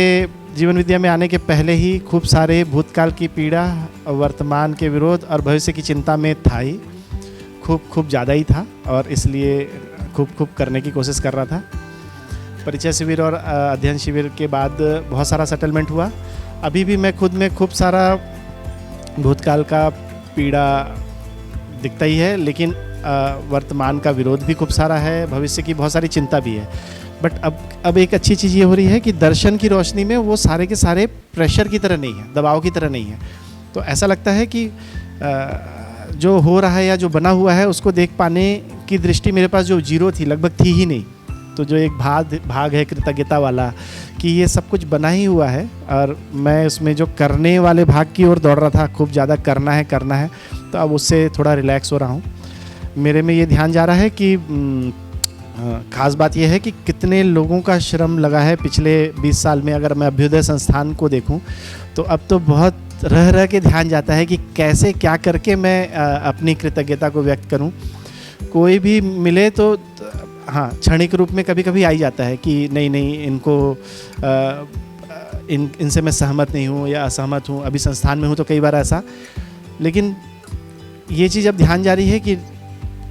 जीवन विद्या में आने के पहले ही खूब सारे भूतकाल की पीड़ा, वर्तमान के विरोध और भविष्य की चिंता में था ही, खूब ज़्यादा ही था, और इसलिए खूब करने की कोशिश कर रहा था। परिचय शिविर और अध्ययन शिविर के बाद बहुत सारा सेटलमेंट हुआ। अभी भी मैं खुद में खूब सारा भूतकाल का पीड़ा दिखता ही है, लेकिन वर्तमान का विरोध भी खूब सारा है, भविष्य की बहुत सारी चिंता भी है। बट अब एक अच्छी चीज़ ये हो रही है कि दर्शन की रोशनी में वो सारे के सारे प्रेशर की तरह नहीं है, दबाव की तरह नहीं है। तो ऐसा लगता है कि जो हो रहा है या जो बना हुआ है उसको देख पाने की दृष्टि मेरे पास जो जीरो थी, लगभग थी ही नहीं। तो जो एक भाग है कृतज्ञता वाला कि ये सब कुछ बना ही हुआ है, और मैं उसमें जो करने वाले भाग की ओर दौड़ रहा था, खूब ज़्यादा करना है, तो अब उससे थोड़ा रिलैक्स हो रहा हूँ। मेरे में ये ध्यान जा रहा है कि ख़ास बात यह है कि कितने लोगों का श्रम लगा है पिछले 20 साल में। अगर मैं अभ्युदय संस्थान को देखूं तो अब तो बहुत रह रह के ध्यान जाता है कि कैसे क्या करके मैं अपनी कृतज्ञता को व्यक्त करूं। कोई भी मिले तो हाँ, क्षणिक रूप में कभी कभी आ ही जाता है कि नहीं इनको इनसे मैं सहमत नहीं हूँ या असहमत हूँ। अभी संस्थान में हूँ तो कई बार ऐसा, लेकिन ये चीज़ अब ध्यान जा रही है कि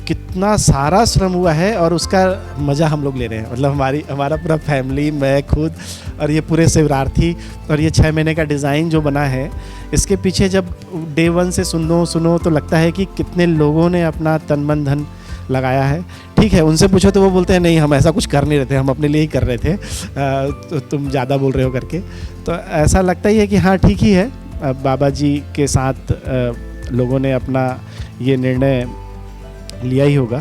कितना सारा श्रम हुआ है और उसका मज़ा हम लोग ले रहे हैं। मतलब हमारा पूरा फैमिली, मैं खुद और ये पूरे शिवरार्थी और ये 6 महीने का डिज़ाइन जो बना है, इसके पीछे जब डे 1 से सुनो तो लगता है कि कितने लोगों ने अपना तन मन धन लगाया है। ठीक है, उनसे पूछो तो वो बोलते हैं नहीं हम ऐसा कुछ कर नहीं रहे थे, हम अपने लिए ही कर रहे थे, तो तुम ज़्यादा बोल रहे हो करके। तो ऐसा लगता ही है कि हाँ ठीक ही है, बाबा जी के साथ लोगों ने अपना ये निर्णय लिया ही होगा।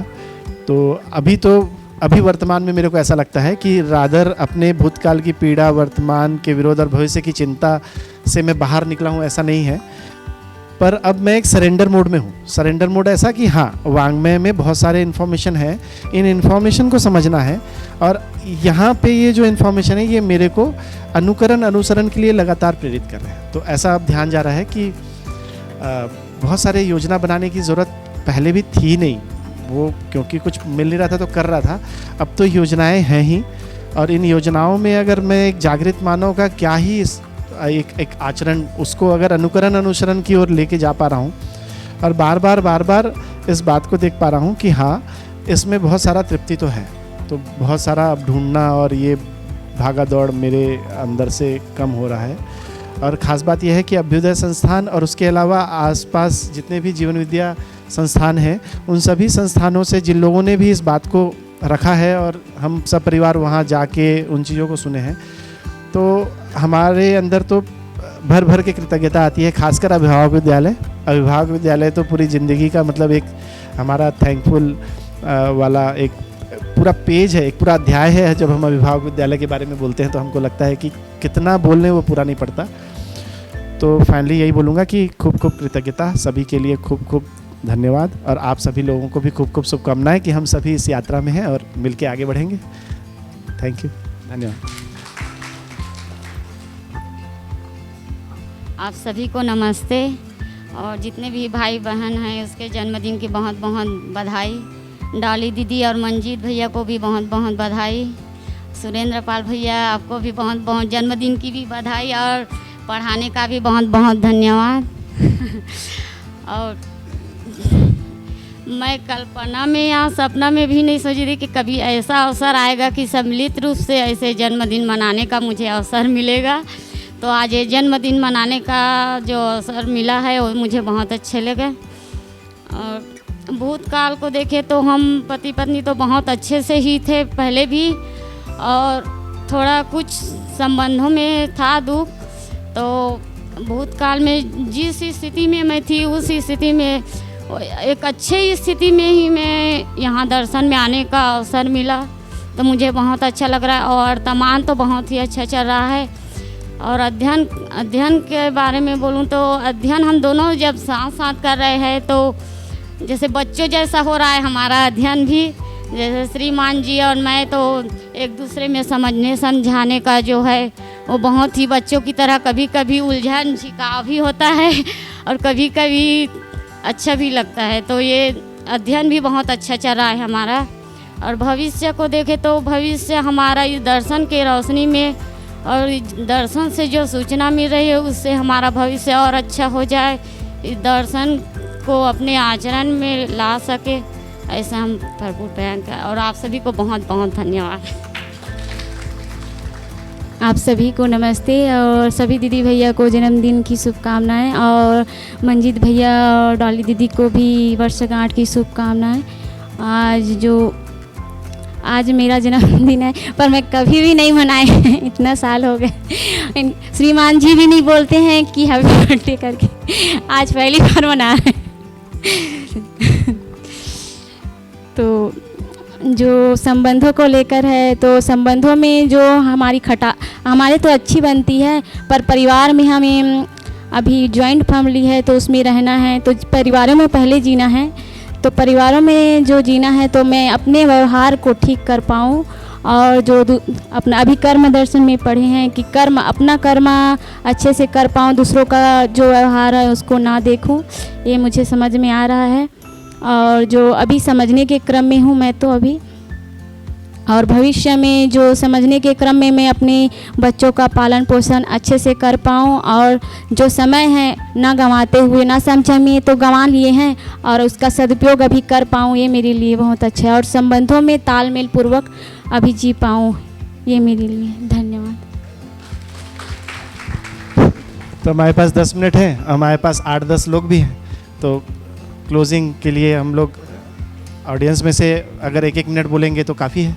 तो अभी वर्तमान में मेरे को ऐसा लगता है कि रादर अपने भूतकाल की पीड़ा, वर्तमान के विरोध और भविष्य की चिंता से मैं बाहर निकला हूँ, ऐसा नहीं है। पर अब मैं एक सरेंडर मोड में हूँ। सरेंडर मोड ऐसा कि हाँ, वांग्मय में बहुत सारे इन्फॉर्मेशन है, इन इन्फॉर्मेशन को समझना है और यहाँ पे ये जो इन्फॉर्मेशन है ये मेरे को अनुसरण के लिए लगातार प्रेरित कर रहे हैं। तो ऐसा अब ध्यान जा रहा है कि बहुत सारे योजना बनाने की ज़रूरत पहले भी थी नहीं, वो क्योंकि कुछ मिल नहीं रहा था तो कर रहा था। अब तो योजनाएं हैं ही, और इन योजनाओं में अगर मैं एक जागृत मानव का क्या ही एक आचरण, उसको अगर अनुसरण की ओर लेके जा पा रहा हूँ और बार बार इस बात को देख पा रहा हूँ कि हाँ, इसमें बहुत सारा तृप्ति तो है। तो बहुत सारा अब ढूंढना और ये भागा दौड़ मेरे अंदर से कम हो रहा है। और ख़ास बात यह है कि अभ्युदय संस्थान और उसके अलावा आसपास जितने भी जीवन विद्या संस्थान हैं, उन सभी संस्थानों से जिन लोगों ने भी इस बात को रखा है और हम सब परिवार वहाँ जाके उन चीज़ों को सुने हैं, तो हमारे अंदर तो भर के कृतज्ञता आती है। खासकर अभिभावक विद्यालय तो पूरी ज़िंदगी का मतलब एक हमारा थैंकफुल वाला एक पूरा पेज है, एक पूरा अध्याय है। जब हम अभिभावक विद्यालय के बारे में बोलते हैं तो हमको लगता है कि कितना बोलने वो पूरा नहीं पड़ता। तो फाइनली यही बोलूँगा कि खूब कृतज्ञता, सभी के लिए खूब धन्यवाद, और आप सभी लोगों को भी खूब शुभकामनाएं कि हम सभी इस यात्रा में हैं और मिलके आगे बढ़ेंगे। थैंक यू, धन्यवाद। आप सभी को नमस्ते, और जितने भी भाई बहन हैं उसके जन्मदिन की बहुत बधाई। डॉली दीदी और मंजीत भैया को भी बहुत बधाई। सुरेंद्र पाल भैया आपको भी बहुत जन्मदिन की भी बधाई, और पढ़ाने का भी बहुत धन्यवाद। और मैं कल्पना में या सपना में भी नहीं सोची थी कि कभी ऐसा अवसर आएगा कि सम्मिलित रूप से ऐसे जन्मदिन मनाने का मुझे अवसर मिलेगा। तो आज ये जन्मदिन मनाने का जो अवसर मिला है वो मुझे बहुत अच्छे लगे। और भूतकाल को देखें तो हम पति पत्नी तो बहुत अच्छे से ही थे पहले भी, और थोड़ा कुछ संबंधों में था दुख। तो भूतकाल में जिस स्थिति में मैं थी उस स्थिति में, एक अच्छे स्थिति में ही मैं यहाँ दर्शन में आने का अवसर मिला, तो मुझे बहुत अच्छा लग रहा है। और वर्तमान तो बहुत ही अच्छा चल रहा है। और अध्ययन के बारे में बोलूँ तो अध्ययन हम दोनों जब साथ कर रहे हैं तो जैसे बच्चों जैसा हो रहा है हमारा अध्ययन भी। जैसे श्रीमान जी और मैं तो एक दूसरे में समझने समझाने का जो है वो बहुत ही बच्चों की तरह कभी कभी उलझन झिकाव भी होता है और कभी कभी अच्छा भी लगता है। तो ये अध्ययन भी बहुत अच्छा चल रहा है हमारा। और भविष्य को देखें तो भविष्य हमारा इस दर्शन के रोशनी में और दर्शन से जो सूचना मिल रही है उससे हमारा भविष्य और अच्छा हो जाए, इस दर्शन को अपने आचरण में ला सके, ऐसा हम भरपूर प्रयास करें। और आप सभी को बहुत धन्यवाद। आप सभी को नमस्ते, और सभी दीदी भैया को जन्मदिन की शुभकामनाएं, और मंजीत भैया और डॉली दीदी को भी वर्षगांठ की शुभकामनाएं। आज मेरा जन्मदिन है पर मैं कभी भी नहीं मनाए इतना साल हो गए। श्रीमान जी भी नहीं बोलते हैं कि हैप्पी बर्थडे करके, आज पहली बार मना रहे हैं। तो जो संबंधों को लेकर है तो संबंधों में जो हमारे तो अच्छी बनती है, पर परिवार में हमें अभी जॉइंट फैमिली है तो उसमें रहना है, तो परिवारों में पहले जीना है। तो परिवारों में जो जीना है तो मैं अपने व्यवहार को ठीक कर पाऊँ और जो अपना अभी कर्म दर्शन में पढ़े हैं कि कर्म अपना कर्म अच्छे से कर पाऊँ, दूसरों का जो व्यवहार है उसको ना देखूँ, ये मुझे समझ में आ रहा है। और जो अभी समझने के क्रम में हूँ मैं तो अभी, और भविष्य में जो समझने के क्रम में मैं अपने बच्चों का पालन पोषण अच्छे से कर पाऊँ, और जो समय है ना गंवाते हुए, ना समझा में तो गंवा लिए हैं और उसका सदुपयोग अभी कर पाऊँ, ये मेरे लिए बहुत अच्छा है। और संबंधों में तालमेल पूर्वक अभी जी पाऊँ, ये मेरे लिए। धन्यवाद। तो हमारे पास 10 मिनट है, हमारे पास 8-10 लोग भी हैं, तो क्लोजिंग के लिए हम लोग ऑडियंस में से अगर 1-1 मिनट बोलेंगे तो काफ़ी है,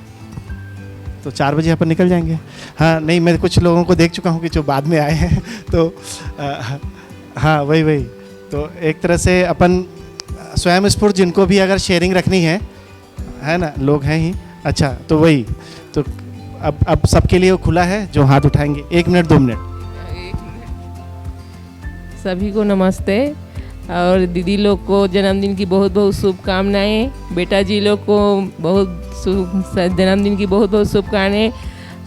तो 4 बजे अपन निकल जाएंगे। हाँ नहीं, मैं कुछ लोगों को देख चुका हूँ कि जो बाद में आए हैं तो हाँ वही तो एक तरह से अपन स्वयं स्फूर्त जिनको भी अगर शेयरिंग रखनी है ना, लोग हैं ही। अच्छा, तो वही तो अब सबके लिए वो खुला है जो हाथ उठाएंगे। 1 मिनट 2 मिनट। सभी को नमस्ते, और दीदी लोग को जन्मदिन की बहुत बहुत शुभकामनाएं। बेटा जी लोग को जन्मदिन की बहुत बहुत शुभकामनाएं,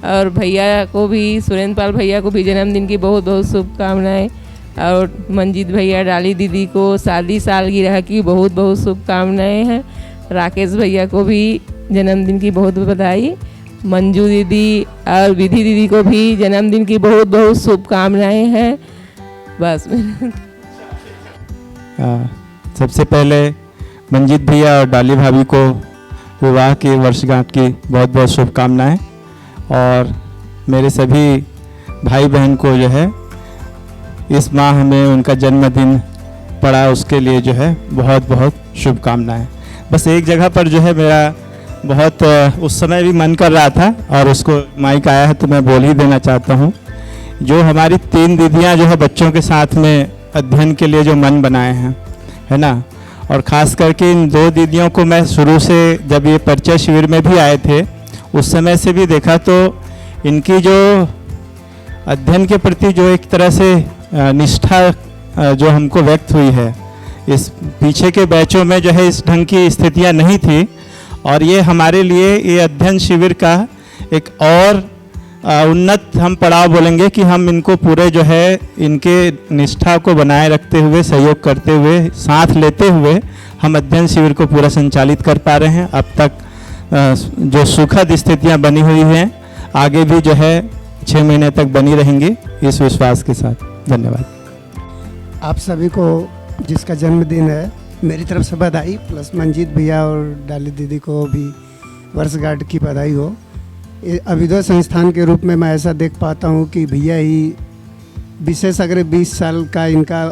और भैया को भी, सुरेंद्र पाल भैया को भी जन्मदिन की बहुत बहुत शुभकामनाएं, और मंजीत भैया, डाली दीदी को शादी सालगिरह की बहुत बहुत शुभकामनाएं हैं। राकेश भैया को भी जन्मदिन की बहुत बधाई। मंजू दीदी और विधि दीदी को भी जन्मदिन की बहुत बहुत शुभकामनाएं हैं। बस सबसे पहले मंजीत भैया और डाली भाभी को विवाह की वर्षगांठ की बहुत बहुत शुभकामनाएं, और मेरे सभी भाई बहन को जो है इस माह हमें उनका जन्मदिन पड़ा, उसके लिए जो है बहुत बहुत शुभकामनाएं। बस एक जगह पर जो है मेरा बहुत उस समय भी मन कर रहा था, और उसको माइक आया है तो मैं बोल ही देना चाहता हूँ। जो हमारी 3 दीदियाँ जो है बच्चों के साथ में अध्ययन के लिए जो मन बनाए हैं, है ना, और ख़ास करके इन 2 दीदियों को मैं शुरू से, जब ये परिचय शिविर में भी आए थे उस समय से भी देखा, तो इनकी जो अध्ययन के प्रति जो एक तरह से निष्ठा जो हमको व्यक्त हुई है, इस पीछे के बैचों में जो है इस ढंग की स्थितियां नहीं थी, और ये हमारे लिए ये अध्ययन शिविर का एक और उन्नत हम पड़ाव बोलेंगे कि हम इनको पूरे जो है इनके निष्ठा को बनाए रखते हुए, सहयोग करते हुए, साथ लेते हुए हम अध्ययन शिविर को पूरा संचालित कर पा रहे हैं। अब तक जो सुखद स्थितियां बनी हुई हैं, आगे भी जो है 6 महीने तक बनी रहेंगी, इस विश्वास के साथ। धन्यवाद। आप सभी को जिसका जन्मदिन है मेरी तरफ से बधाई, प्लस मंजीत भैया और डाली दीदी को भी वर्षगांठ की बधाई हो। अभिदय संस्थान के रूप में मैं ऐसा देख पाता हूँ कि भैया ही विशेष अगर 20 साल का इनका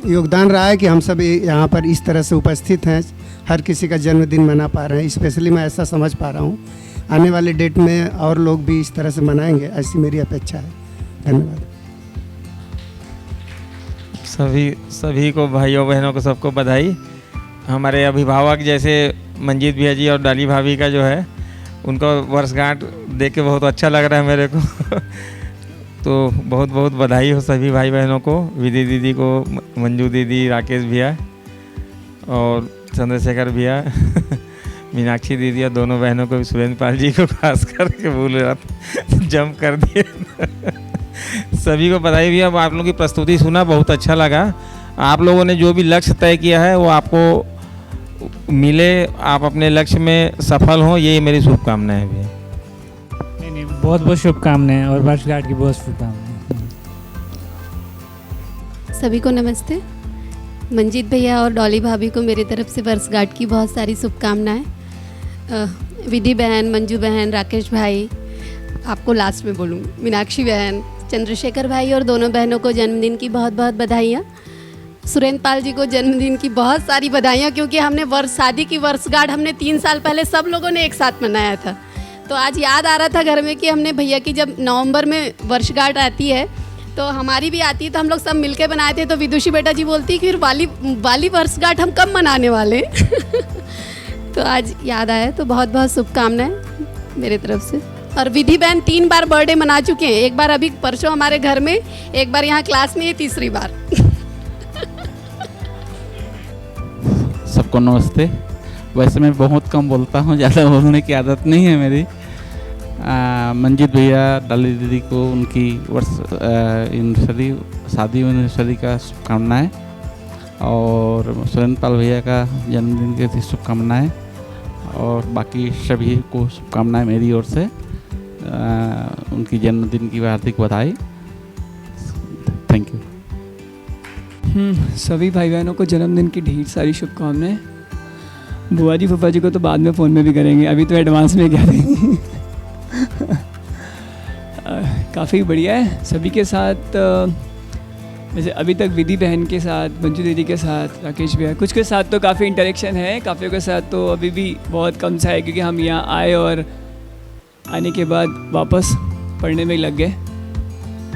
योगदान रहा है कि हम सब यहाँ पर इस तरह से उपस्थित हैं, हर किसी का जन्मदिन मना पा रहे हैं। स्पेशली मैं ऐसा समझ पा रहा हूँ आने वाले डेट में और लोग भी इस तरह से मनाएंगे, ऐसी मेरी अपेक्षा है। धन्यवाद। सभी को, भाइयों बहनों को, सबको बधाई। हमारे अभिभावक जैसे मंजीत भैया जी और डाली भाभी का जो है उनका वर्षगांठ देख के बहुत अच्छा लग रहा है मेरे को तो बहुत बहुत बधाई हो सभी भाई बहनों को, विधि दीदी को, मंजू दीदी, राकेश भैया और चंद्रशेखर भैया मीनाक्षी दीदी और दोनों बहनों को, सुरेंद्र पाल जी को खास करके भूल रहा था, जंप कर दिए सभी को बधाई भैया। आप लोगों की प्रस्तुति सुना, बहुत अच्छा लगा। आप लोगों ने जो भी लक्ष्य तय किया है वो आपको मिले, आप अपने लक्ष्य में सफल हों, यही मेरी शुभकामनाएं भी है। नहीं, बहुत बहुत शुभकामनाएं और वर्षगांठ की बहुत शुभकामनाएं। सभी को नमस्ते। मंजीत भैया और डॉली भाभी को मेरी तरफ से वर्षगांठ की बहुत सारी शुभकामनाएं। विधि बहन, मंजू बहन, राकेश भाई, आपको लास्ट में बोलूँगी, मीनाक्षी बहन, चंद्रशेखर भाई और दोनों बहनों को जन्मदिन की बहुत बहुत बधाइयाँ। सुरेंद्र पाल जी को जन्मदिन की बहुत सारी बधाइयाँ, क्योंकि हमने शादी की वर्षगांठ हमने 3 साल पहले सब लोगों ने एक साथ मनाया था। तो आज याद आ रहा था घर में कि हमने भैया की जब नवंबर में वर्षगांठ आती है तो हमारी भी आती है, तो हम लोग सब मिलके बनाए थे। तो विदुषी बेटा जी बोलती कि फिर वाली वर्षगांठ हम कब मनाने वाले तो आज याद आया, तो बहुत बहुत शुभकामनाएं मेरे तरफ से। और विधि बहन 3 बार बर्थडे मना चुके हैं, एक बार अभी परसों हमारे घर में, एक बार यहाँ क्लास में, ये तीसरी बार सबको नमस्ते। वैसे मैं बहुत कम बोलता हूँ, ज़्यादा बोलने की आदत नहीं है मेरी, मंजीत भैया डाली दीदी को उनकी एनिवर्सरी शादी एनिवर्सरी का शुभकामनाएँ, और सुरेंद्र पाल भैया का जन्मदिन की शुभकामनाएँ, और बाकी सभी को शुभकामनाएँ मेरी ओर से। उनकी जन्मदिन की हार्दिक बधाई। Thank you. सभी भाई बहनों को जन्मदिन की ढेर सारी शुभकामनाएं। बुआ जी फूफा जी को तो बाद में फ़ोन में भी करेंगे, अभी तो एडवांस में क्या देंगे। काफ़ी बढ़िया है सभी के साथ। वैसे अभी तक विधि बहन के साथ, मंजू दीदी के साथ, राकेश भैया, कुछ के साथ तो काफ़ी इंटरेक्शन है, काफ़ियों के साथ तो अभी भी बहुत कम सा है, क्योंकि हम यहाँ आए और आने के बाद वापस पढ़ने में लग गए।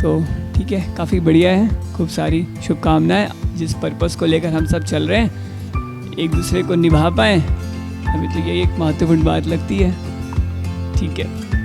तो ठीक है, काफ़ी बढ़िया है। खूब सारी शुभकामनाएं। जिस पर्पस को लेकर हम सब चल रहे हैं, एक दूसरे को निभा पाएँ, हमें तो यही एक महत्वपूर्ण बात लगती है। ठीक है।